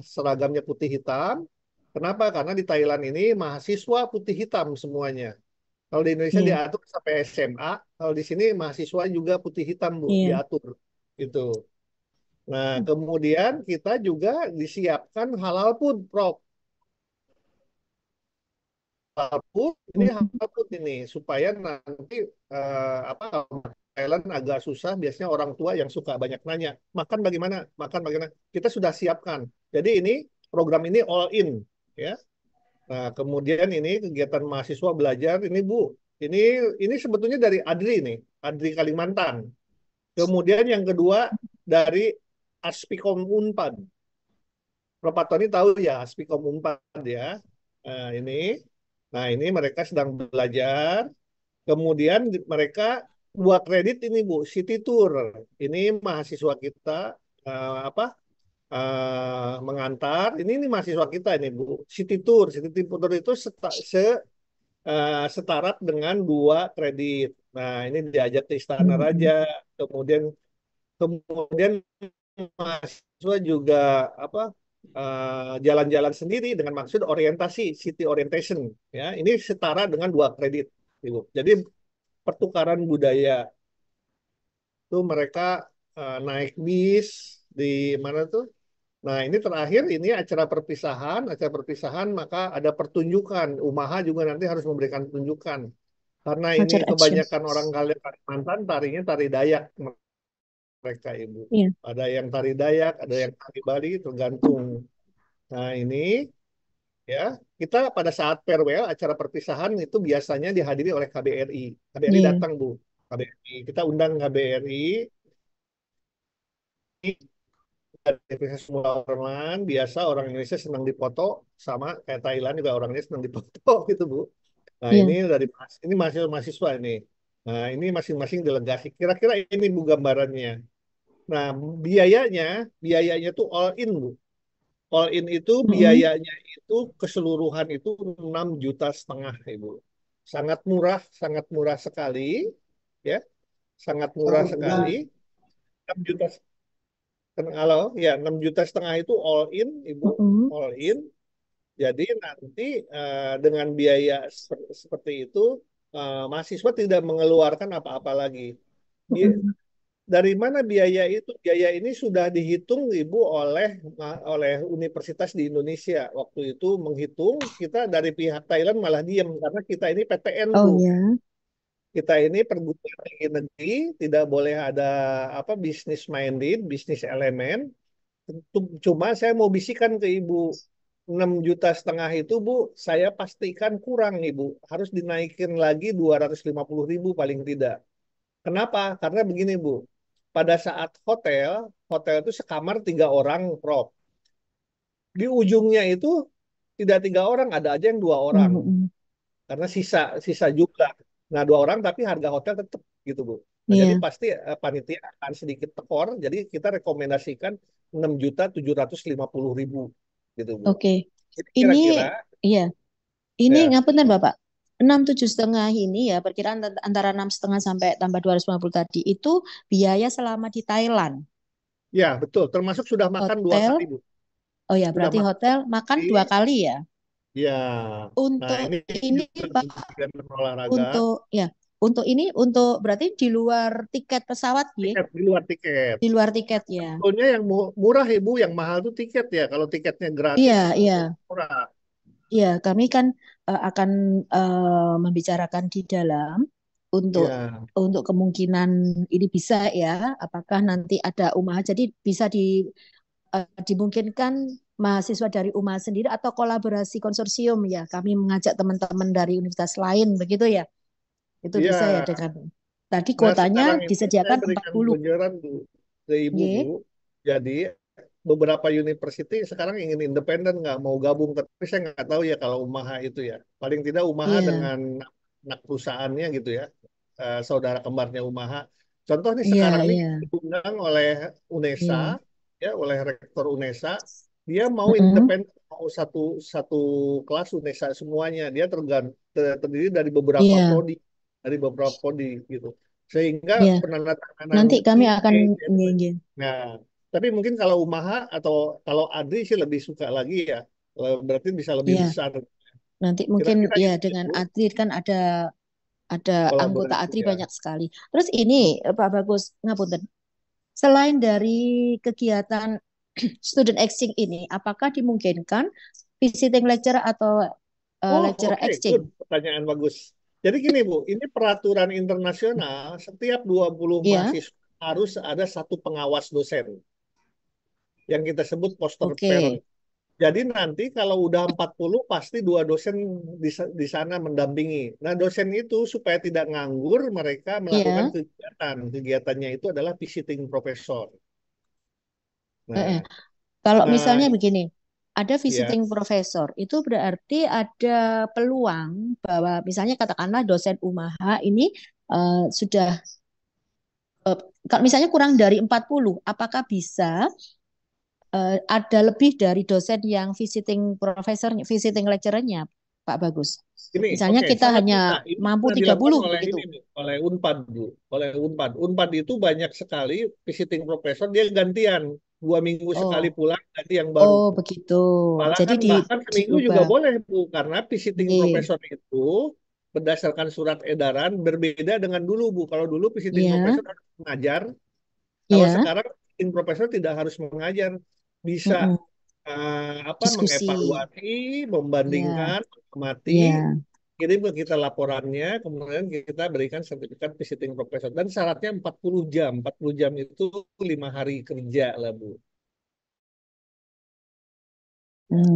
B: seragamnya putih hitam. Kenapa? Karena di Thailand ini mahasiswa putih hitam semuanya. Kalau di Indonesia
F: Iya.
B: diatur sampai SMA, kalau di sini mahasiswa juga putih hitam, Bu,
F: Iya.
B: diatur. Itu. Nah, kemudian kita juga disiapkan halal food, Prof. Halal food, ini
F: Mm.
B: halal food ini supaya nanti apa Thailand agak susah. Biasanya orang tua yang suka banyak nanya, makan bagaimana? Kita sudah siapkan. Jadi ini program ini all in, ya. Nah, kemudian ini kegiatan mahasiswa belajar ini, Bu. Ini ini sebetulnya dari Adri nih, Adri Kalimantan. Kemudian yang kedua dari Aspikom Unpad. Prof. Tony tahu ya Aspikom Unpad ya. Ini, nah ini mereka sedang belajar. Kemudian mereka 2 kredit ini, Bu, City Tour. Ini mahasiswa kita apa mengantar. Ini mahasiswa kita ini, Bu. City Tour itu setarat dengan 2 kredit. Nah ini diajak ke Istana
F: Mm-mm.
B: Raja. Kemudian mahasiswa juga apa jalan-jalan sendiri dengan maksud orientasi, city orientation, ya. Ini setara dengan 2 kredit, Ibu. Jadi pertukaran budaya tuh mereka naik bis di mana tuh. Nah, ini terakhir ini acara perpisahan maka ada pertunjukan. Umaha juga nanti harus memberikan pertunjukan. Karena ini
F: Culture action.
B: kebanyakan orang Kalimantan tarinya tari Dayak mereka, Ibu.
F: Iya.
B: Ada yang tari Dayak, ada yang tari Bali, tergantung. Nah, ini ya, kita pada saat farewell, acara perpisahan itu biasanya dihadiri oleh KBRI. KBRI
F: Iya.
B: datang, Bu. KBRI. Kita undang KBRI. Dari semua orang, biasa orang Indonesia senang dipoto, sama kayak Thailand juga orang Indonesia senang dipoto gitu, Bu. Nah,
F: Iya.
B: ini ini mahasiswa ini. Nah, ini masing-masing delegasi. Kira-kira ini Bu gambarannya. Nah, biayanya, biayanya tuh all in Bu. All in itu
F: Mm-mm.
B: biayanya itu keseluruhan itu 6,5 juta Ibu. Sangat murah sekali, ya, sangat murah
E: 1 bulan.
B: sekali. 6 juta, halo, ya 6,5 juta itu all in, Ibu,
F: Mm-mm.
B: all in. Jadi nanti dengan biaya seperti itu, mahasiswa tidak mengeluarkan apa-apa lagi. Bi-
F: Mm-mm.
B: Dari mana biaya itu? Biaya ini sudah dihitung Ibu oleh universitas di Indonesia. Waktu itu menghitung, kita dari pihak Thailand malah diem karena kita ini PTN
F: Oh
B: Bu.
F: ya.
B: Kita ini perguruan tinggi negeri, tidak boleh ada apa bisnis minded, bisnis elemen. Cuma saya mau bisikan ke Ibu, 6,5 juta itu Bu, saya pastikan kurang Ibu. Harus dinaikin lagi 250.000 paling tidak. Kenapa? Karena begini Bu, pada saat hotel itu sekamar 3 orang Prof. Di ujungnya itu tidak 3 orang, ada aja yang 2 orang.
F: Mm-mm.
B: Karena sisa sisa jumlah. Nah, 2 orang tapi harga hotel tetap gitu Bu. Nah, jadi
F: Iya.
B: pasti panitia akan sedikit tekor. Jadi kita rekomendasikan 6,750.000 gitu Bu.
F: Oke.
B: Jadi
F: Ini
B: kira-kira
F: iya. Ini
B: ya,
F: ngapunten Bapak. 6,7,5 ini ya perkiraan antara 6,5 sampai tambah 250 tadi itu biaya selama di Thailand.
B: ya betul. Termasuk sudah makan 2 kali
F: Hotel,
B: Bu.
F: oh ya
B: Sudah
F: berarti
B: makan
F: hotel makan 2
B: sekali.
F: kali ya.
B: Ya. Nah,
F: Untuk
B: ini
F: ini
B: juga
F: Pak,
B: kemudian olahraga.
F: untuk berarti di luar tiket pesawat ya,
B: Tiket di luar tiket.
F: di luar tiket ya.
B: Sebetulnya yang murah Ibu, yang mahal tuh tiket ya. Kalau tiketnya gratis
F: Iya, iya.
B: murah.
F: Iya, kami kan akan membicarakan di dalam untuk
B: Ya.
F: kemungkinan ini bisa ya, apakah nanti ada UMAH, jadi bisa dimungkinkan mahasiswa dari UMAH sendiri atau kolaborasi konsorsium ya, kami mengajak teman-teman dari universitas lain begitu ya, itu bisa ya
B: Iya.
F: dengan tadi
B: Nah,
F: kuotanya
B: sekarang ini saya
F: disediakan
B: berikan
F: 40.
B: bocoran Bu, ke Ibu Bu.
F: Y,
B: Jadi beberapa university sekarang ingin independen, nggak mau gabung. Tapi saya nggak tahu ya kalau Umaha itu ya. Paling tidak Umaha
F: iya,
B: dengan anak perusahaannya gitu ya. Saudara kembarnya Umaha. Contoh nih
F: iya,
B: sekarang nih
F: iya,
B: diundang oleh UNESA,
F: iya.
B: ya oleh rektor UNESA. Dia mau
F: Mm-mm.
B: independen, mau satu satu kelas UNESA semuanya. Dia terdiri
F: Iya,
B: dari beberapa prodi gitu. Sehingga
F: iya.
B: penandatanganan
F: Nanti kami akan
B: IE.
F: iya, iya.
B: Nah, tapi mungkin kalau Umaha atau kalau Adri sih lebih suka lagi ya. Berarti bisa lebih
F: Iya.
B: besar.
F: Nanti mungkin
B: Kira-kira
F: ya
B: itu
F: dengan
B: Bu,
F: Adri kan ada anggota
B: kolaborasi
F: Adri
B: ya.
F: banyak sekali. Terus ini Pak Bagus ngapunten. Selain dari kegiatan student exchange ini, apakah dimungkinkan visiting lecturer atau
B: Oh,
F: lecturer
B: oke, good.
F: exchange?
B: Pertanyaan bagus. Jadi gini Bu, ini peraturan internasional, setiap 20
F: Iya,
B: mahasiswa harus ada satu pengawas dosen yang kita sebut poster
F: oke.
B: parent. Jadi nanti kalau udah 40 pasti 2 dosen di sana mendampingi. Nah, dosen itu supaya tidak nganggur, mereka melakukan
F: Iya,
B: kegiatan. Kegiatannya itu adalah visiting professor.
F: eh.
B: Nah,
F: Kalau
B: nah
F: misalnya begini, ada
B: ya,
F: visiting professor, itu berarti ada peluang bahwa misalnya katakanlah dosen UMAHA ini sudah kalau misalnya kurang dari 40, apakah bisa ada lebih dari dosen yang visiting profesor, visiting lecturer-nya, Pak Bagus?
B: ini
F: Misalnya
B: oke,
F: kita
B: sangat
F: hanya
B: bisa. Ini
F: mampu
B: pernah dilakukan
F: 30
B: oleh
F: begitu.
B: ini nih, oleh Unpad, Bu. Oleh Unpad. Unpad itu banyak sekali visiting professor, dia gantian. 2 minggu sekali
F: Oh,
B: pulang, ganti yang baru.
F: oh begitu. Jadi
B: Bahkan seminggu juga
F: diubah.
B: boleh, Bu. Karena visiting
F: Iya,
B: professor itu berdasarkan surat edaran berbeda dengan dulu, Bu. Kalau dulu visiting
F: iya,
B: professor harus mengajar, kalau
F: iya.
B: sekarang visiting professor tidak harus mengajar. Bisa
F: Mm-mm. Diskusi.
B: mengevaluasi,
F: Iya,
B: membandingkan, mengamati,
F: iya.
B: kirim ke kita laporannya, kemudian kita berikan sertifikat visiting professor. Dan syaratnya 40 jam. 40 jam itu 5 hari kerja lah, Bu.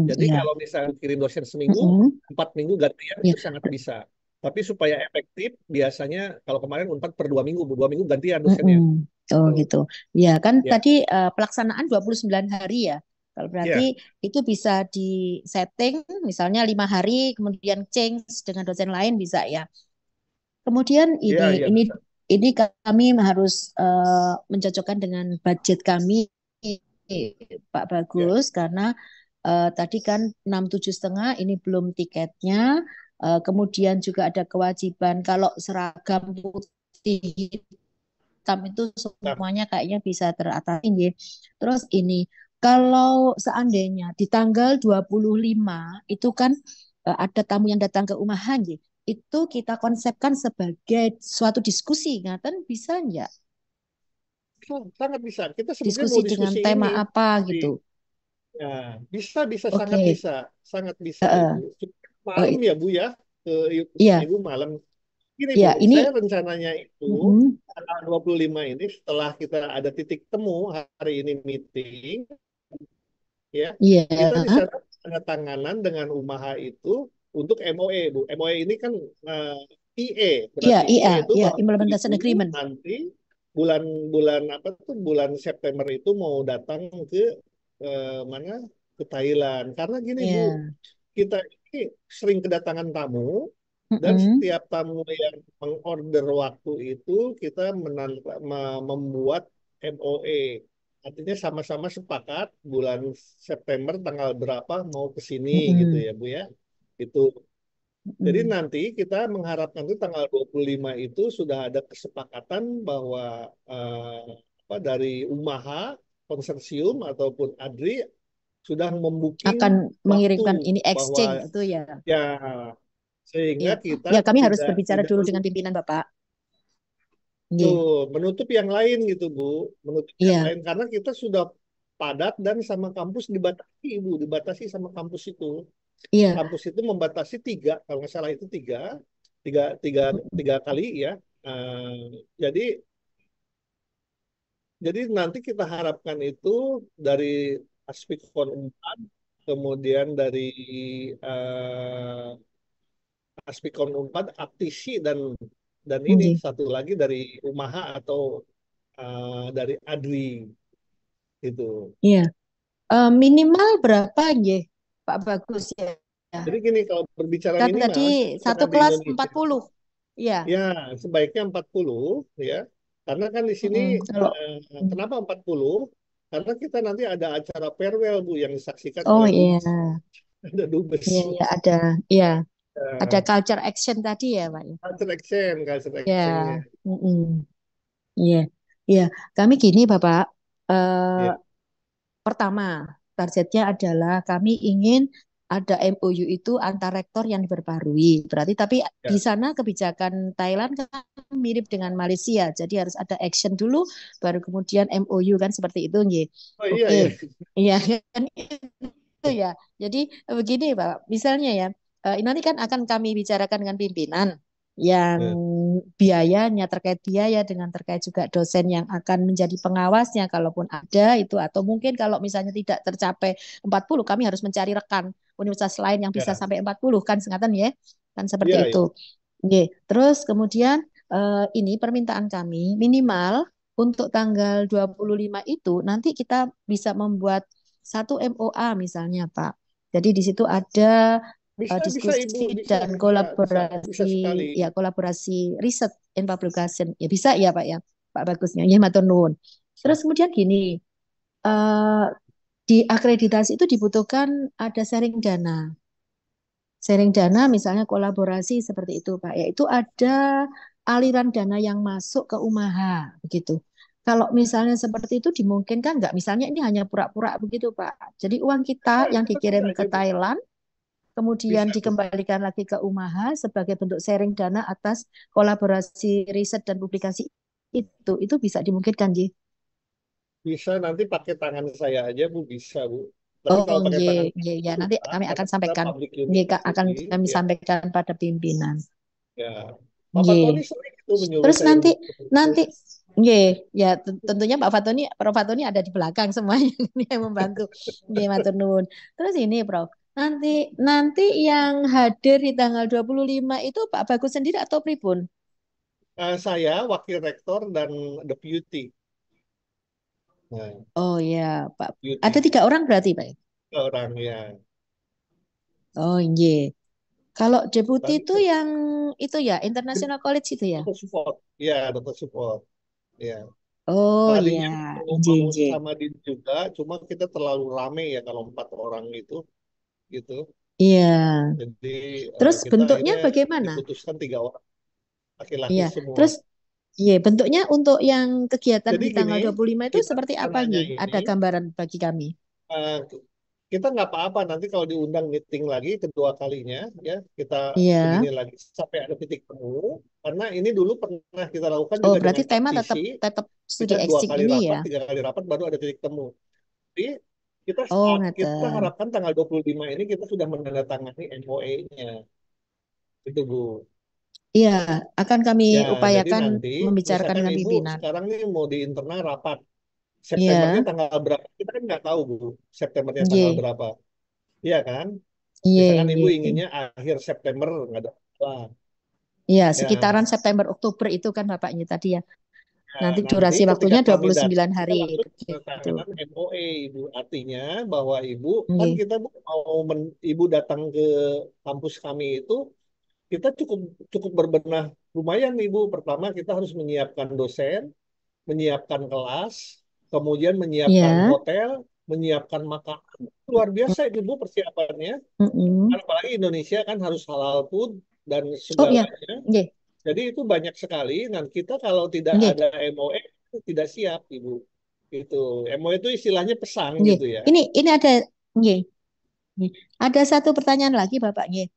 B: Jadi
F: Iya.
B: kalau misalnya kirim dosen seminggu,
F: Mm-mm.
B: 4 minggu gantian
F: Iya.
B: itu sangat bisa. Tapi supaya efektif, biasanya kalau kemarin Unpad per 2 minggu, Bu. 2 minggu gantian dosennya.
F: Mm-mm. Oh
B: Tuh.
F: gitu. Ya kan
B: Ya,
F: tadi pelaksanaan 29 hari ya. Kalau
B: Ya,
F: berarti itu bisa di setting, misalnya 5 hari, kemudian change dengan dosen lain bisa ya. Kemudian
B: ya,
F: ini
B: ya
F: ini
B: bisa.
F: ini kami harus mencocokkan dengan budget kami, Pak
B: Ya,
F: Bagus, karena tadi kan 6, 7,5 ini belum tiketnya. Kemudian juga ada kewajiban kalau seragam putih hitam itu
B: nah,
F: semuanya kayaknya bisa teratasi. Nggih. Terus ini kalau seandainya di tanggal 25 itu kan ada tamu yang datang ke Umaha nggih. Itu kita konsepkan sebagai suatu diskusi, ngaten bisa enggak?
B: sangat bisa. Kita sebetulnya
F: Diskusi
B: mau
F: dengan
B: diskusi
F: tema
B: ini.
F: apa
B: Di,
F: gitu.
B: ya, bisa,
F: Oke.
B: sangat bisa Ibu.
F: Heeh.
B: Cuma
F: Oh,
B: malam ya Bu ya, ke
F: iya,
B: Ibu malam. Gini Bu,
F: iya ini
B: saya rencananya itu
F: mm-mm,
B: tanggal 25 ini setelah kita ada titik temu hari ini meeting, ya
F: iya,
B: kita di sana tanda tanganan dengan Umaha itu untuk MOE Bu. MOE ini kan eh, IE,
F: iya,
B: berarti
F: iya,
B: IE itu
F: iya,
B: bahwa
F: implementation
B: ibu
F: agreement.
B: nanti bulan-bulan apa tuh bulan September itu mau datang ke mana ke Thailand. Karena gini Bu,
F: Iya,
B: kita ini sering kedatangan tamu dan
F: mm-mm,
B: setiap tamu yang mengorder waktu itu kita membuat MOE. Artinya sama-sama sepakat bulan September tanggal berapa mau ke sini gitu
F: mm-mm,
B: ya Bu ya. Itu. Jadi
F: mm-mm.
B: nanti kita mengharapkan itu tanggal 25 itu sudah ada kesepakatan bahwa apa dari Umaha, konsorsium ataupun ADRI sudah membooking
F: Akan
B: waktu
F: mengirimkan ini
B: bahwa
F: exchange itu ya.
B: ya sehingga
F: Iya.
B: kita
F: Ya, kami harus
B: tidak
F: berbicara
B: tidak
F: dulu dengan pimpinan Bapak.
B: tuh
F: Nggih.
B: menutup yang lain gitu Bu, menutup yang
F: Iya,
B: lain karena kita sudah padat dan sama kampus dibatasi Ibu, dibatasi sama kampus itu.
F: iya.
B: Kampus itu membatasi tiga, kalau nggak salah itu tiga, tiga, tiga, tiga kali ya. Jadi jadi nanti kita harapkan itu dari Aspikon 4, kemudian dari eh, Aspikon 4, Aktisi dan ini
F: Nggih.
B: satu lagi dari Umaha atau dari Adri itu.
F: Iya. Minimal berapa nggih, Pak Bagus ya?
B: Jadi gini kalau berbicara
F: Kan tadi
B: minimal,
F: satu
B: misalkan di
F: kelas
B: Indonesia
F: 40. Iya.
B: ya, sebaiknya 40 ya. Karena kan di sini
F: Kalau
B: kenapa 40? Karena kita nanti ada acara farewell Bu yang disaksikan
F: oh
B: oleh
F: iya.
B: Dubes. Ada Dubes.
F: Iya, iya ada. Iya, ada
B: Ya,
F: culture action tadi ya, Pak.
B: culture actionnya.
F: Ya. Mm-mm. Iya. Iya, kami gini, Bapak. Eh,
B: Ya,
F: Pertama, targetnya adalah kami ingin ada MOU itu antar rektor yang diperbarui. Berarti tapi di
B: ya.
F: sana kebijakan Thailand kan mirip dengan Malaysia. Jadi harus ada action dulu baru kemudian MOU kan seperti itu nggih.
B: Oh iya
F: Oke.
B: ya.
F: Iya kan itu ya. Jadi begini Pak, misalnya ya, nanti kan akan kami bicarakan dengan pimpinan yang
B: Ya,
F: biayanya terkait biaya dengan terkait juga dosen yang akan menjadi pengawasnya kalaupun ada itu atau mungkin kalau misalnya tidak tercapai 40 kami harus mencari rekan universitas lain yang bisa
B: ya,
F: sampai 40 kan sengatan ya kan seperti
B: ya,
F: itu.
B: ya.
F: Oke. Terus kemudian ini permintaan kami minimal untuk tanggal 25 itu nanti kita bisa membuat satu MOA misalnya Pak. Jadi di situ ada
B: Bisa Ibu,
F: diskusi dan
B: bisa
F: kolaborasi
B: sekali.
F: ya kolaborasi riset and publication ya bisa ya Pak ya Pak Bagusnya ya matur nuwun. Terus kemudian gini eh, di akreditasi itu dibutuhkan ada sharing dana. Sharing dana misalnya kolaborasi seperti itu Pak ya itu ada aliran dana yang masuk ke Umaha begitu. Kalau misalnya seperti itu dimungkinkan nggak? Misalnya ini hanya pura-pura begitu Pak. Jadi uang kita
B: Bisa,
F: yang
B: tetap
F: dikirim
B: bisa
F: ke
B: aja Bu.
F: Thailand kemudian
B: Bisa Bu.
F: dikembalikan lagi ke Umaha sebagai bentuk sharing dana atas kolaborasi riset dan publikasi itu bisa dimungkinkan Ji.
B: Bisa nanti pakai tangan saya aja Bu, bisa Bu. Tapi
F: Oh
B: kalau pakai
F: ye,
B: tangan
F: ye,
B: saya
F: ya nanti
B: susah
F: kami
B: karena
F: akan
B: kita
F: sampaikan
B: public
F: ye, akan
B: university
F: kami
B: ya.
F: sampaikan pada pimpinan.
B: Ya. Bapak Tony
F: Ye.
B: sering itu menyuruh
F: Terus
B: saya
F: nanti
B: untuk itu.
F: nanti ye, ya tentunya Prof Fatoni ada di belakang semuanya yang membantu. Ye, matur nuwun. Terus ini Prof, nanti nanti yang hadir di tanggal 25 itu Pak Bagus sendiri atau pripun?
B: Saya wakil rektor dan deputy. Nah,
F: Oh ya, Pak. Ada
B: beauty
F: 3 orang berarti, Pak?
B: orang ya.
F: Oh iya. Kalau deputi
B: Tadi
F: itu yang itu ya, International College itu ya?
B: dokter support, ya dokter support, ya.
F: Oh
B: Tadinya
F: ya,
B: mau
F: inje.
B: sama Din juga, cuma kita terlalu rame ya kalau 4 orang itu, gitu.
F: Iya.
B: Jadi
F: Terus
B: kita
F: bentuknya
B: akhirnya
F: bagaimana?
B: diputuskan 3 orang laki-laki
F: Iya.
B: semua.
F: Terus iya, bentuknya untuk yang kegiatan
B: Jadi
F: di
B: gini,
F: tanggal 25 itu
B: kita
F: seperti apa,
B: rencananya
F: Nggih?
B: ini
F: Ada gambaran bagi kami.
B: eh, kita nggak apa-apa nanti kalau diundang meeting lagi kedua kalinya ya kita
F: Iya.
B: begini lagi sampai ada titik temu karena ini dulu pernah kita lakukan
F: Oh,
B: juga
F: berarti
B: dengan
F: tema
B: praktisi
F: tetap tetap studi
B: kita 2
F: exchange
B: kali
F: ini
B: rapat
F: ya?
B: 3 kali rapat baru ada titik temu. Jadi
F: Oh,
B: kita
F: ngeten.
B: harapkan tanggal 25 ini kita sudah menandatangani MOA-nya itu Bu.
F: Iya, akan kami
B: Ya, jadi
F: upayakan
B: nanti
F: membicarakan
B: misalkan
F: dengan
B: Ibu
F: pimpinan.
B: sekarang nih mau di internal rapat Septembernya
F: Iya,
B: tanggal berapa? Kita kan nggak tahu Bu Septembernya tanggal
F: nggih.
B: berapa. Iya kan?
F: Iya,
B: Misalkan Ibu
F: nggih.
B: inginnya akhir September nggak ada masalah.
F: Iya, sekitaran
B: Ya,
F: September Oktober itu kan Bapaknya tadi ya.
B: ya,
F: Nanti
B: nanti
F: durasi
B: ketika
F: waktunya
B: kami
F: 29
B: datang kita
F: hari
B: langsung
F: gitu.
B: menandatangani MOA Ibu. Artinya bahwa Ibu kan
F: Nggih.
B: kita Bu, mau Ibu datang ke kampus kami itu kita cukup cukup berbenah lumayan Ibu. Pertama kita harus menyiapkan dosen, menyiapkan kelas, kemudian menyiapkan
F: Iya.
B: hotel, menyiapkan makanan. Luar biasa itu Bu persiapannya.
F: Mm-mm.
B: Kan apalagi Indonesia kan harus halal food dan
F: Oh iya,
B: segalanya.
F: nggih.
B: Jadi itu banyak sekali. Dan kita kalau tidak
F: Nggih.
B: ada MOE itu tidak siap, Ibu. Itu MOE itu istilahnya pesan
F: Nggih.
B: gitu ya.
F: Ini ada nggih. Nggih. Ada satu pertanyaan lagi Bapak nggih.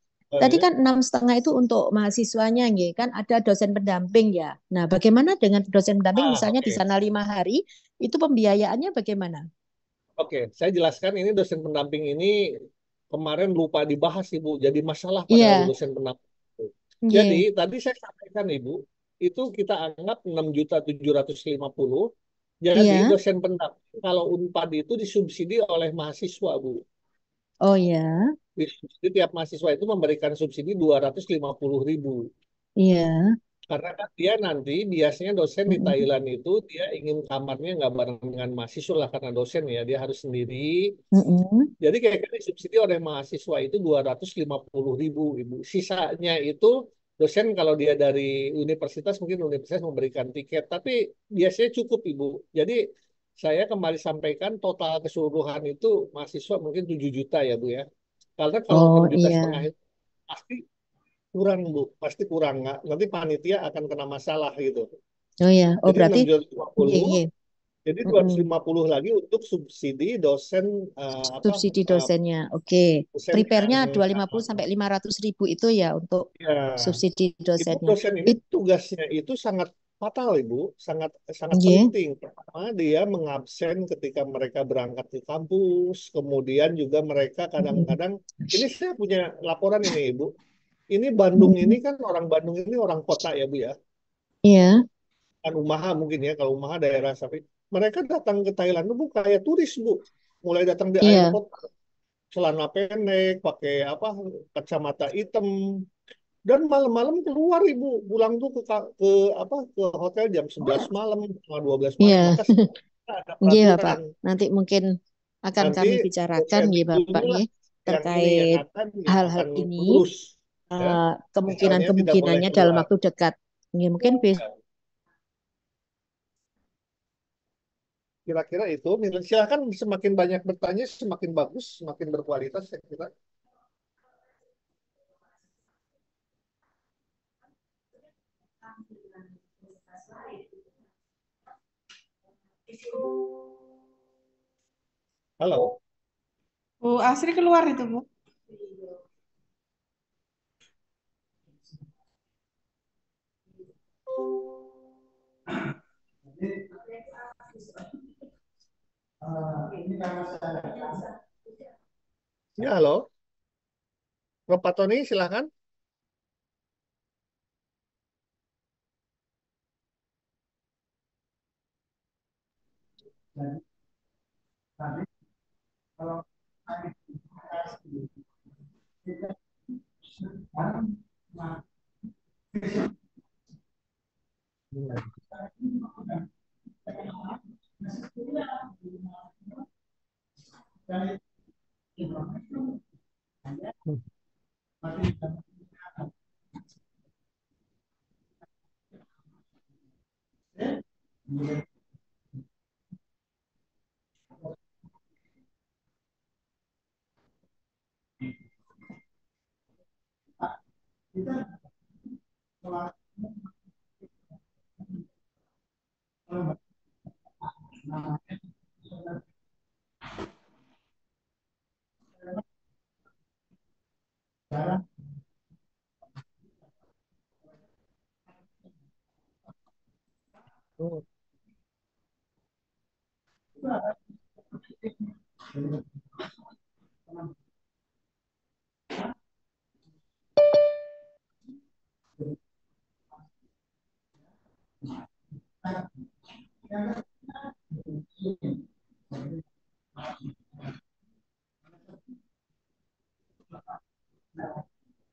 F: Tadi
B: Eh,
F: kan 6,5 itu untuk mahasiswanya nggih, kan ada dosen pendamping ya. Nah, bagaimana dengan dosen pendamping misalnya di
B: oke.
F: sana 5 hari, itu pembiayaannya bagaimana?
B: Oke, saya jelaskan ini dosen pendamping ini kemarin lupa dibahas, Ibu. Jadi masalah pada
F: Iya,
B: dosen pendamping. Jadi
F: nggih.
B: tadi saya sampaikan, Ibu, itu kita anggap 6.750.000. Jadi
F: Iya.
B: dosen pendamping kalau Unpad itu disubsidi oleh mahasiswa, Bu.
F: Oh ya.
B: Jadi tiap mahasiswa itu memberikan subsidi 250.000.
F: Iya.
B: Karena kan dia nanti biasanya dosen di
F: Mm-mm.
B: Thailand itu dia ingin kamarnya nggak bareng dengan mahasiswa lah karena dosen ya dia harus sendiri.
F: Mm-mm.
B: Jadi kayak disubsidi oleh mahasiswa itu 250.000 Ibu. Sisanya itu dosen kalau dia dari universitas mungkin universitas memberikan tiket tapi biasanya cukup Ibu. Jadi saya kembali sampaikan total keseluruhan itu mahasiswa mungkin 7 juta ya Bu ya. Karena kalau 6
F: Oh
B: juta setengah
F: iya.
B: itu pasti kurang Bu, pasti kurang nggak. Nanti panitia akan kena masalah gitu.
F: Oh ya. Oh
B: Jadi
F: berarti
B: 650,
F: nggih, nggih.
B: jadi
F: Mm-mm.
B: 250 lagi untuk subsidi dosen apa
F: Subsidi dosennya. Oke.
B: dosen
F: Prepare-nya
B: yang
F: 250 sampai 500 ribu itu ya untuk
B: ya
F: subsidi
B: itu
F: dosennya.
B: dosen ini tugasnya itu sangat fatal Ibu, sangat sangat
F: Nggih.
B: penting. Pertama dia mengabsen ketika mereka berangkat ke kampus, kemudian juga mereka
F: Mm-mm.
B: kadang-kadang ini saya punya laporan ini Ibu. Ini Bandung ini
F: Mm-mm.
B: kan orang Bandung ini orang kota ya Bu ya.
F: Iya.
B: Kan Umaha mungkin ya kalau Umaha daerah sapi mereka datang ke Thailand itu Bu kayak turis Bu mulai datang di
F: Iya.
B: airport celana pendek pakai apa kacamata hitam dan malam-malam keluar Ibu pulang tuh ke apa ke hotel jam 11 malam setengah 12 malam
F: Iya.
B: maka sekarang ada
F: Nggih, Bapak.
B: peraturan
F: Nanti mungkin akan
B: nanti
F: kami bicarakan
B: dosen
F: nggih,
B: itu
F: Bapak
B: inilah
F: nggih,
B: yang ini
F: terkait
B: yang
F: hal-hal
B: akan
F: ini,
B: mengurus ya misalnya tidak boleh
F: kemungkinan-kemungkinannya dalam
B: keluar.
F: waktu dekat. Nggih, mungkin
B: Kira-kira itu, silakan semakin banyak bertanya, semakin bagus, semakin berkualitas, saya kira. Halo.
H: Bu Asri keluar itu, Bu.
E: Ini karena saya
B: Ya, halo. Bapak Tony, silakan.
E: tadi kalau kita sekarang
B: Oh,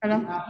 H: Halo.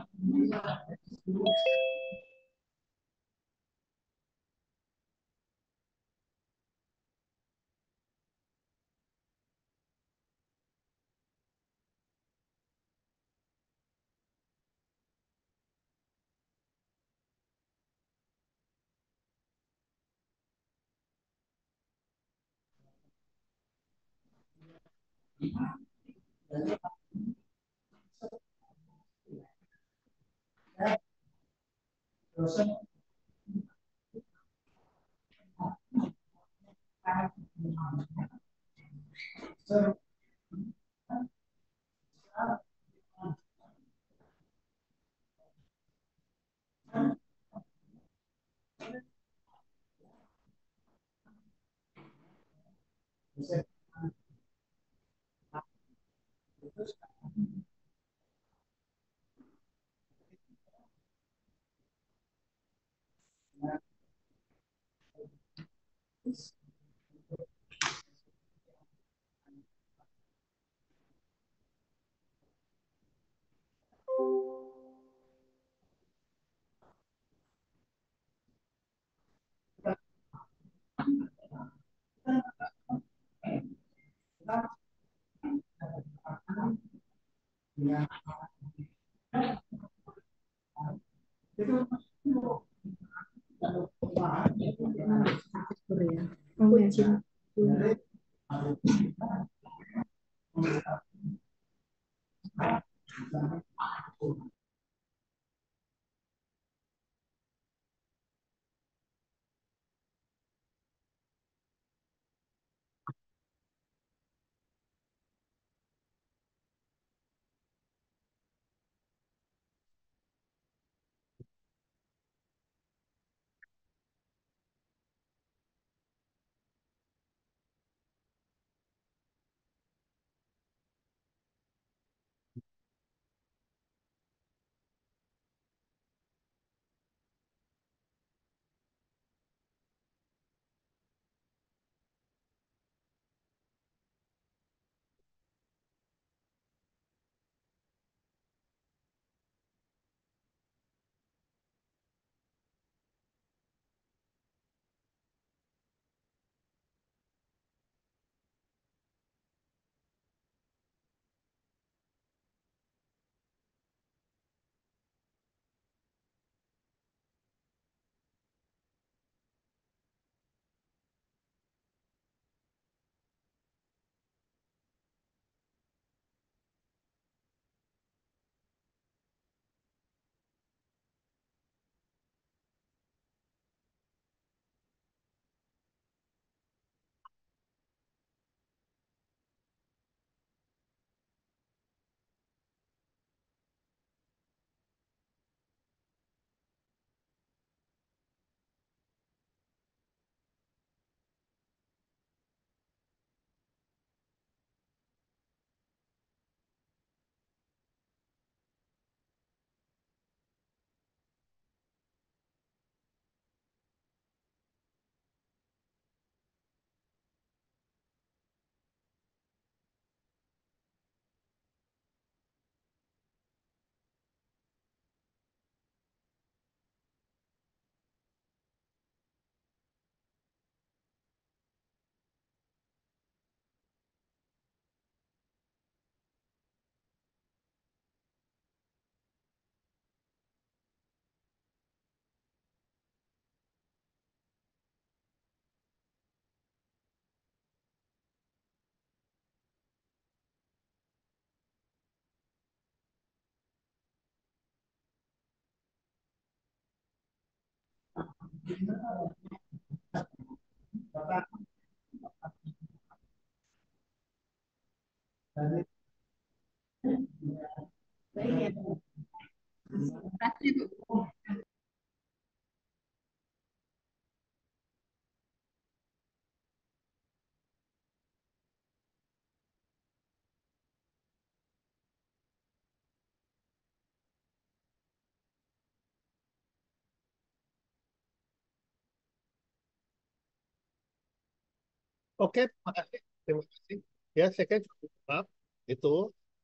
B: Oke, terima kasih. Terima kasih. Ya, saya kira cukup lengkap. Itu.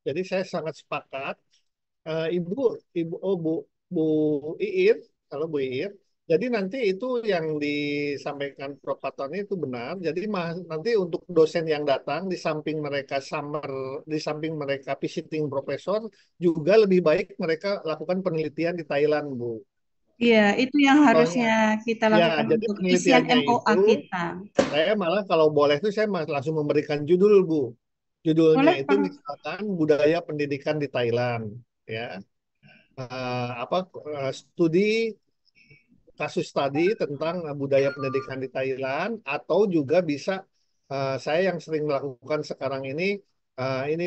B: Jadi saya sangat sepakat. Ibu, Ibu, oh Bu Iir, kalau Bu Iir. Jadi nanti itu yang disampaikan Prof. Patoni itu benar. Jadi nanti untuk dosen yang datang di samping mereka summer, di samping mereka visiting profesor, juga lebih baik mereka lakukan penelitian di Thailand, Bu.
G: Iya, itu yang
B: Soalnya,
G: harusnya kita
B: ya,
G: lakukan
B: jadi
G: untuk isian
B: penelitiannya
G: MOA
B: itu
G: kita.
B: saya malah kalau boleh tuh saya langsung memberikan judul, Bu. Judulnya
G: Boleh,
B: itu
G: Pak?
B: misalkan budaya pendidikan di Thailand, ya. Apa studi kasus tadi tentang budaya pendidikan di Thailand atau juga bisa saya yang sering melakukan sekarang ini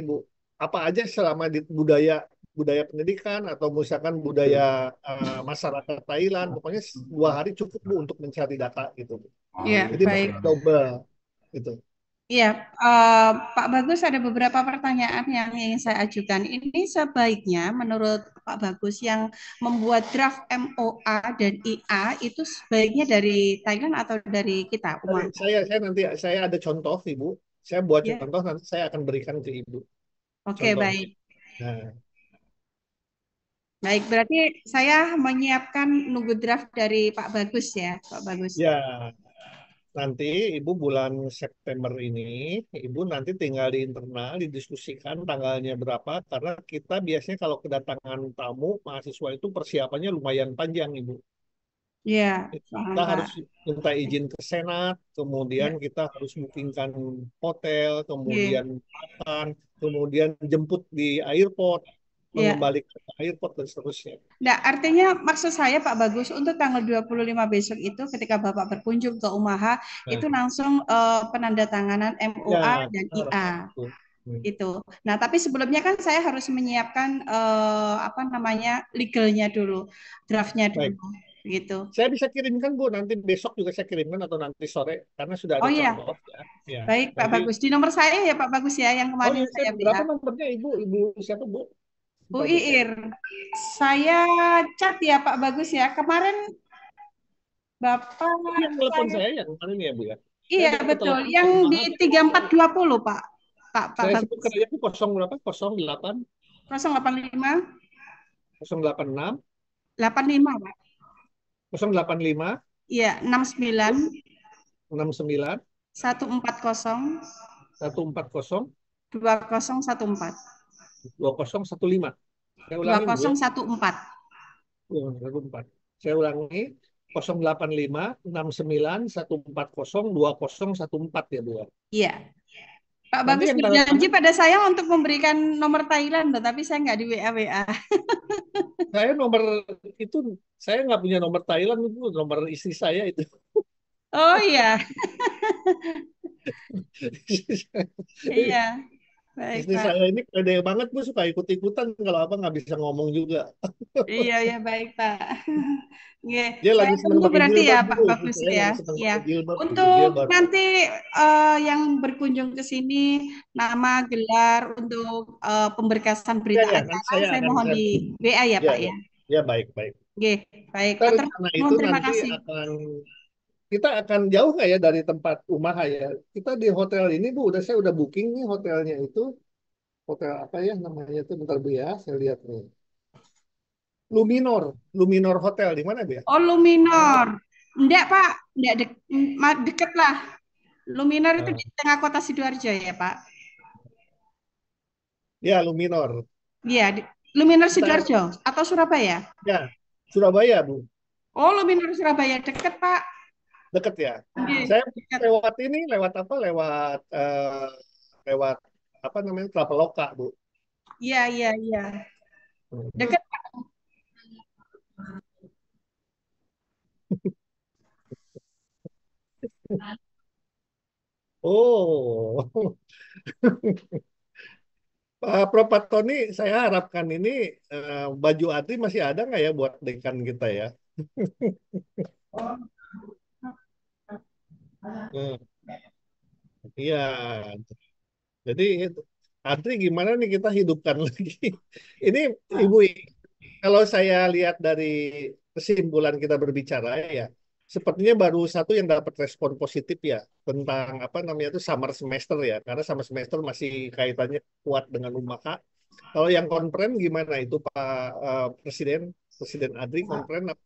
B: Bu, apa aja selama di budaya budaya pendidikan atau misalkan budaya masyarakat Thailand, pokoknya 2 hari cukup Bu untuk mencari data gitu Bu.
G: Iya,
B: Jadi
G: baik.
B: double gitu.
G: Iya, Pak Bagus ada beberapa pertanyaan yang ingin saya ajukan. Ini sebaiknya menurut Pak Bagus yang membuat draft MOA dan IA itu sebaiknya dari Thailand atau dari kita, Uma?
B: Saya nanti saya ada contoh Ibu. Saya buat
G: Ya,
B: contoh nanti saya akan berikan ke Ibu
G: oke,
B: contohnya.
G: baik.
B: Nah,
G: Baik, berarti saya menyiapkan nunggu draft dari Pak Bagus ya, Pak Bagus.
B: ya, nanti Ibu bulan September ini, Ibu nanti tinggal di internal, didiskusikan tanggalnya berapa, karena kita biasanya kalau kedatangan tamu, mahasiswa itu persiapannya lumayan panjang, Ibu.
G: Ya, paham
B: Kita
G: Pak.
B: harus minta izin ke Senat, kemudian
G: Ya,
B: kita harus bookingkan hotel,
G: ya,
B: kemudian makan, kemudian jemput di airport,
G: ya.
B: mengembalikan ke airport, dan seterusnya.
G: Nah, artinya maksud saya Pak Bagus untuk tanggal 25 besok itu ketika Bapak berkunjung ke Umaha
B: Nah,
G: itu langsung penandatanganan MOA
B: ya,
G: dan
B: kita harus
G: IA
B: itu.
G: itu. Nah, tapi sebelumnya kan saya harus menyiapkan apa namanya legalnya dulu, draftnya
B: Baik.
G: dulu, gitu.
B: Saya bisa kirimkan Bu, nanti besok juga saya kirimkan atau nanti sore karena sudah
G: Oh
B: ada
G: iya,
B: contoh ya. Ya,
G: baik Pak
B: nanti.
G: Bagus. Di nomor saya ya Pak Bagus ya, yang
B: Oh
G: kemarin
B: iya,
G: saya
B: berapa
G: WA.
B: nomornya Ibu? Ibu siapa Bu?
G: Bu
B: Lupa Bu.
G: Iir, saya chat ya Pak Bagus ya. Kemarin Bapak
B: Tapi yang telepon
G: saya
B: saya yang kemarin ya Bu ya. Saya
G: iya
B: dapat
G: betul,
B: telepon
G: yang
B: dari
G: di
B: mana?
G: 3420 Pak. Pak
B: Saya
G: Bagus.
B: sebutkan aja Bu 0 berapa? 08
G: 085
B: 086
G: 85 Pak.
B: 085
G: Iya, 69
B: 69
G: 140
B: 140
G: 2014.
B: 2015. Saya ulangi Bu ya.
G: 2014.
B: 2014. Saya ulangi 085 69 140 2014 ya Bu ya.
G: Iya. Pak
B: Nanti
G: Bagus
B: yang tanda
G: berjanji
B: tangan
G: pada saya untuk memberikan nomor Thailand, tapi saya nggak di WA.
B: saya nomor itu saya nggak punya nomor Thailand itu nomor istri saya itu.
G: Oh iya, iya. Baik
B: Istri
G: Pak.
B: saya ini pede banget Bu, suka ikut-ikutan kalau apa nggak bisa ngomong juga.
G: Iya, ya baik Pak. Oke,
B: Dia
G: saya
B: lagi seneng
G: tunggu
B: pakai
G: berarti ya
B: jilbab
G: Pak
B: Bu, istri
G: Bagus
B: saya
G: ya.
B: lagi seneng
G: Ya.
B: pakai jilbab gitu. Dia
G: Untuk
B: baru.
G: nanti yang berkunjung ke sini, nama, gelar untuk pemberkasan
B: Ya
G: berita
B: ya, nanti
G: acara,
B: saya
G: saya
B: akan
G: mohon di WA ya
B: ya
G: Pak
B: ya
G: ya.
B: ya baik baik.
G: Oke, baik.
B: Kita
G: Atur
B: rencana itu
G: nuhun, terima
B: nanti
G: kasih.
B: kita akan jauh nggak ya dari tempat Umaha ya? Kita di hotel ini Bu, saya udah booking nih hotelnya itu. Hotel apa ya namanya itu, bentar Bu ya, saya lihat nih. Luminor, Luminor Hotel di mana Bu ya?
G: Oh, Luminor. Enggak Pak, enggak deket lah. Luminor itu
B: Nah,
G: di tengah kota Sidoarjo ya Pak.
B: ya Luminor.
G: Iya, Luminor
B: Kita
G: Sidoarjo atau Surabaya?
B: ya Surabaya Bu,
G: Oh, Luminor Surabaya deket Pak.
B: deket ya.
G: Oke,
B: Saya
G: dekat.
B: lewat ini, lewat apa? Lewat apa namanya, Traveloka Bu.
G: Iya, iya, iya.
B: Hmm.
G: Dekat.
B: Oh, Prof. Tony, saya harapkan ini baju ATRI masih ada nggak ya buat dekan kita ya? Hmm, iya, jadi ATRI gimana nih kita hidupkan lagi? Ini Ibu, kalau saya lihat dari kesimpulan kita berbicara ya, sepertinya baru satu yang dapat respon positif ya tentang apa namanya itu summer semester ya, karena summer semester masih kaitannya kuat dengan UMAKA. Kalau yang konferen gimana itu Pak Presiden, Presiden Adri konferen apa?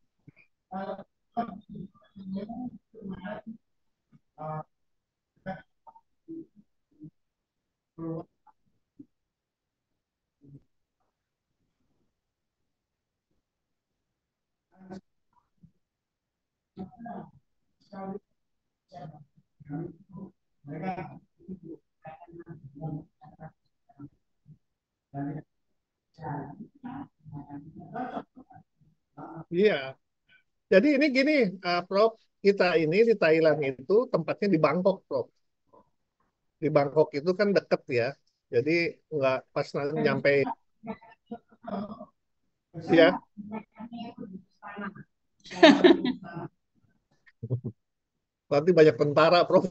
B: Iya, jadi ini gini, Prof, kita ini di Thailand itu tempatnya di Bangkok, Prof. Di Bangkok itu kan deket ya, jadi nggak pas nyampe ya. Nanti banyak tentara, Prof.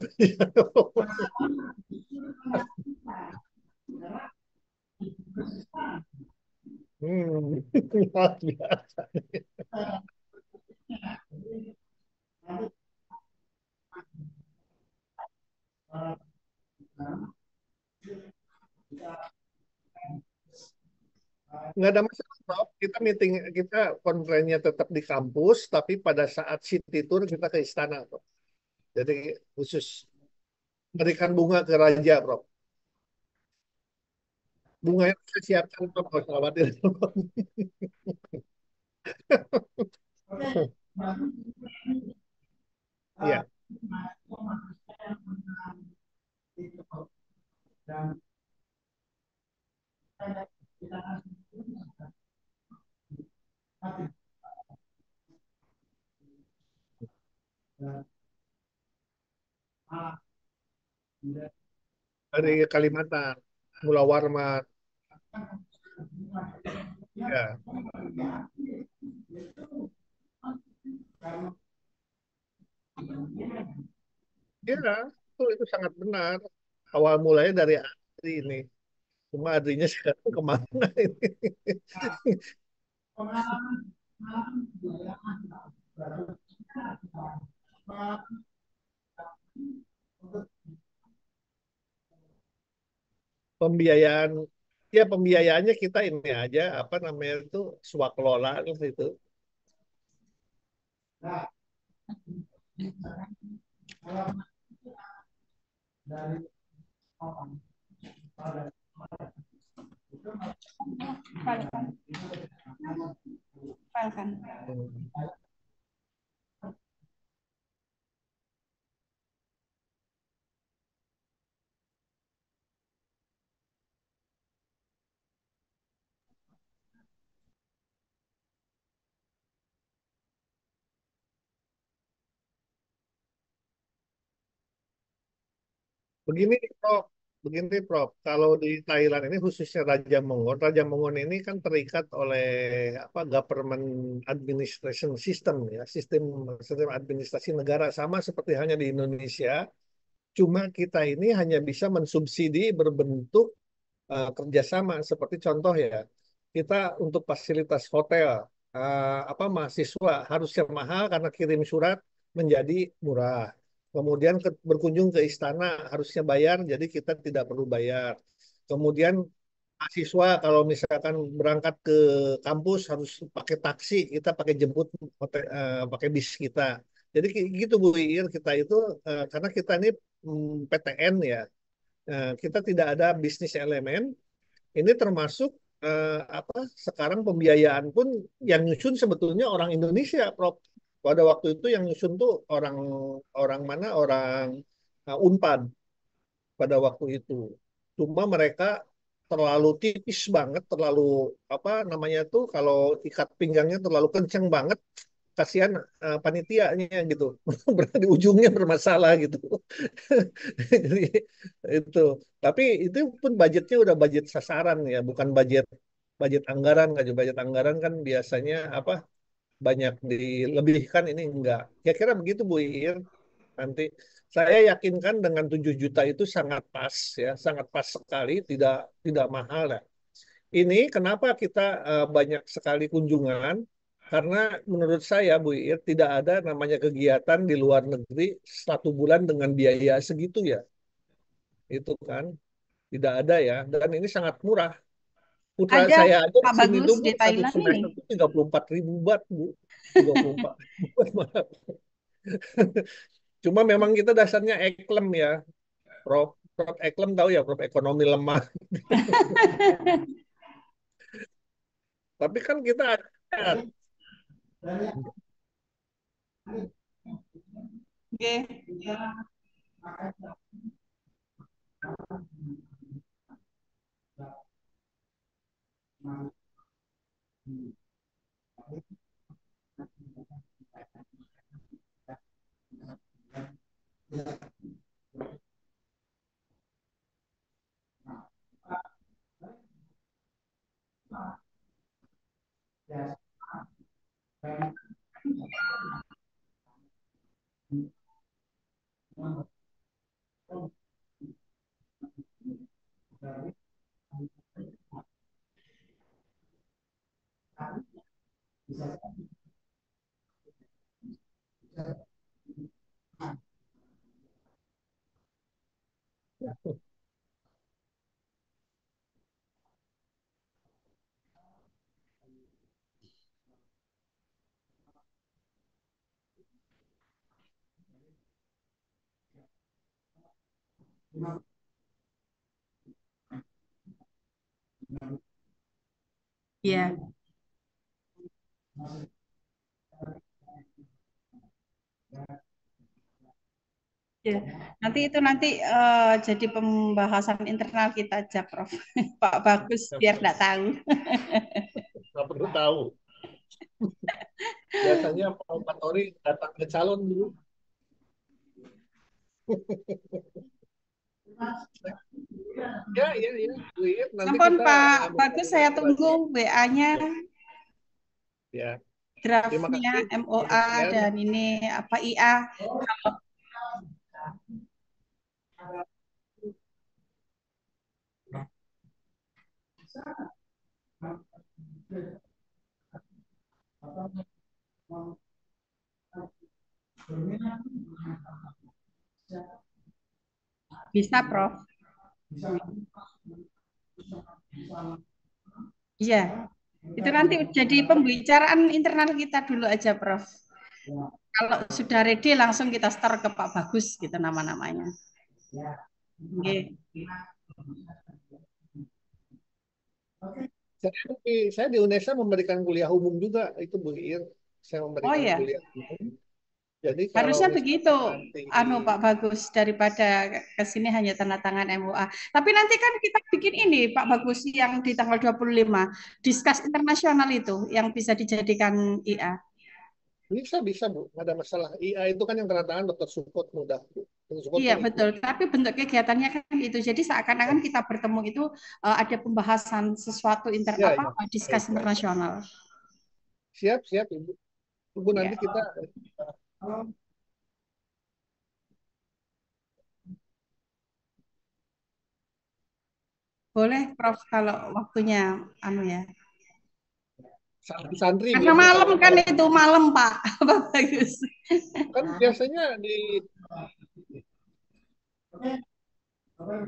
B: Hmm, luar biasa. Nggak ada masalah, Prof. Kita meeting, kita konferennya tetap di kampus, tapi pada saat city tour kita ke istana, Prof. Jadi khusus berikan bunga ke raja, Prof. Bunga yang saya siapkan, Prof. Nggak usah khawatir. Iya, dari Kalimantan, Mula Warman. Ya, ya, itu sangat benar. Awal mulanya dari Adri ini. Cuma Adrinya sekarang kemana ini? Pembiayaan, ya pembiayaannya kita ini aja, apa namanya itu, swakelola itu.
H: Falkan. Falkan.
B: Begini, Prof. Begini, Prof. Kalau di Thailand ini khususnya Raja Mongon ini kan terikat oleh apa government administration system ya, sistem administrasi negara sama seperti hanya di Indonesia. Cuma kita ini hanya bisa mensubsidi berbentuk kerjasama. Seperti contoh ya, kita untuk fasilitas hotel, apa mahasiswa harusnya mahal karena kirim surat menjadi murah. Kemudian berkunjung ke istana harusnya bayar, jadi kita tidak perlu bayar. Kemudian mahasiswa kalau misalkan berangkat ke kampus harus pakai taksi, kita pakai jemput pakai bis kita. Jadi gitu Bu Ir, kita itu karena kita ini PTN ya, kita tidak ada bisnis elemen. Ini termasuk apa? Sekarang pembiayaan pun yang nyusun sebetulnya orang Indonesia, Prof. Pada waktu itu yang nyusun tuh orang orang mana? Orang Unpad pada waktu itu. Cuma mereka terlalu tipis banget, terlalu apa namanya tuh kalau ikat pinggangnya terlalu kenceng banget kasihan panitianya gitu. Berarti di ujungnya bermasalah gitu. Jadi itu. Tapi itu pun budgetnya udah budget sasaran ya, bukan budget budget anggaran. Nggak budget anggaran kan biasanya apa banyak dilebihkan, ini enggak. Kira-kira begitu Bu Ir. Nanti saya yakinkan dengan 7 juta itu sangat pas ya, sangat pas sekali, tidak mahal ya. Ini kenapa kita banyak sekali kunjungan? Karena menurut saya, Bu Ir, tidak ada namanya kegiatan di luar negeri 1 bulan dengan biaya segitu ya. Itu kan tidak ada ya. Dan ini sangat murah. Putra
G: Ada
B: saya aja di
G: Pak
B: sini
G: Bagus
B: tuh Bu,
G: di
B: satu
G: Thailand ini.
B: semester tuh 34.000 baht Bu. 34.000 baht. Cuma memang kita dasarnya eklem ya, Prof. Prof Eklem tahu ya, Prof ekonomi lemah. Tapi kan kita ada.
G: Oke. Ya. Ya, nanti jadi pembahasan internal kita aja, Prof. Pak Bagus biar nggak tahu.
B: Nggak perlu tahu. Biasanya Pak Tori datang ke calon dulu. Ya, ya, ya. Nanti
G: Ampun
B: kita
G: Pak Bagus, saya tunggu WA-nya,
B: ya. Terima
G: draftnya
B: kasih.
G: MOA dan ini apa IA. Bisa, Prof. Iya, itu nanti jadi pembicaraan internal kita dulu aja, Prof. Kalau sudah ready langsung kita start ke Pak Bagus gitu nama-namanya. Oke.
B: Saya di UNESA memberikan kuliah umum juga, itu Bu Ir. Saya
G: Oh
B: memberikan
G: ya,
B: kuliah umum. Jadi
G: harusnya
B: kalau
G: begitu,
B: nanti
G: Pak Bagus, daripada ke sini hanya tanda tangan MUA. Tapi nanti kan kita bikin ini, Pak Bagus, yang di tanggal 25, diskus internasional itu, yang bisa dijadikan IA.
B: bisa Bu, nggak ada masalah. IA itu kan yang tanda tangan Dr. Supot mudah Bu. Dr. Supot
G: Iya,
B: kan ikut.
G: betul. Tapi bentuk kegiatannya kan itu. Jadi seakan-akan kita bertemu itu ada pembahasan sesuatu
B: Ya, ya.
G: diskus
B: Baik.
G: internasional.
B: Siap, siap Ibu. Ibu
G: Ya.
B: nanti kita
G: Boleh, Prof, kalau waktunya ya.
B: santri
G: Karena malam kan itu malam, Pak. Bagus.
B: Kan biasanya di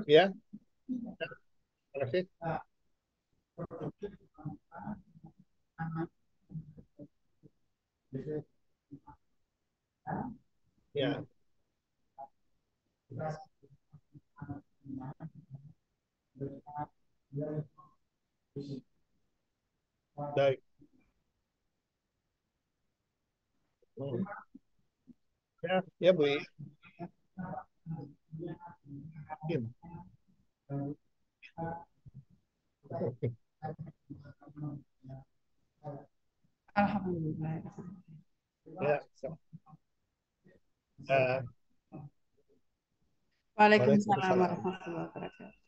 B: ya. Terima kasih. Ya. Baik. Ya, ya Bu.
G: Alhamdulillah.
B: Ya.
H: Waalaikumsalam
B: Waalaikumsalam.
H: warahmatullahi wabarakatuh.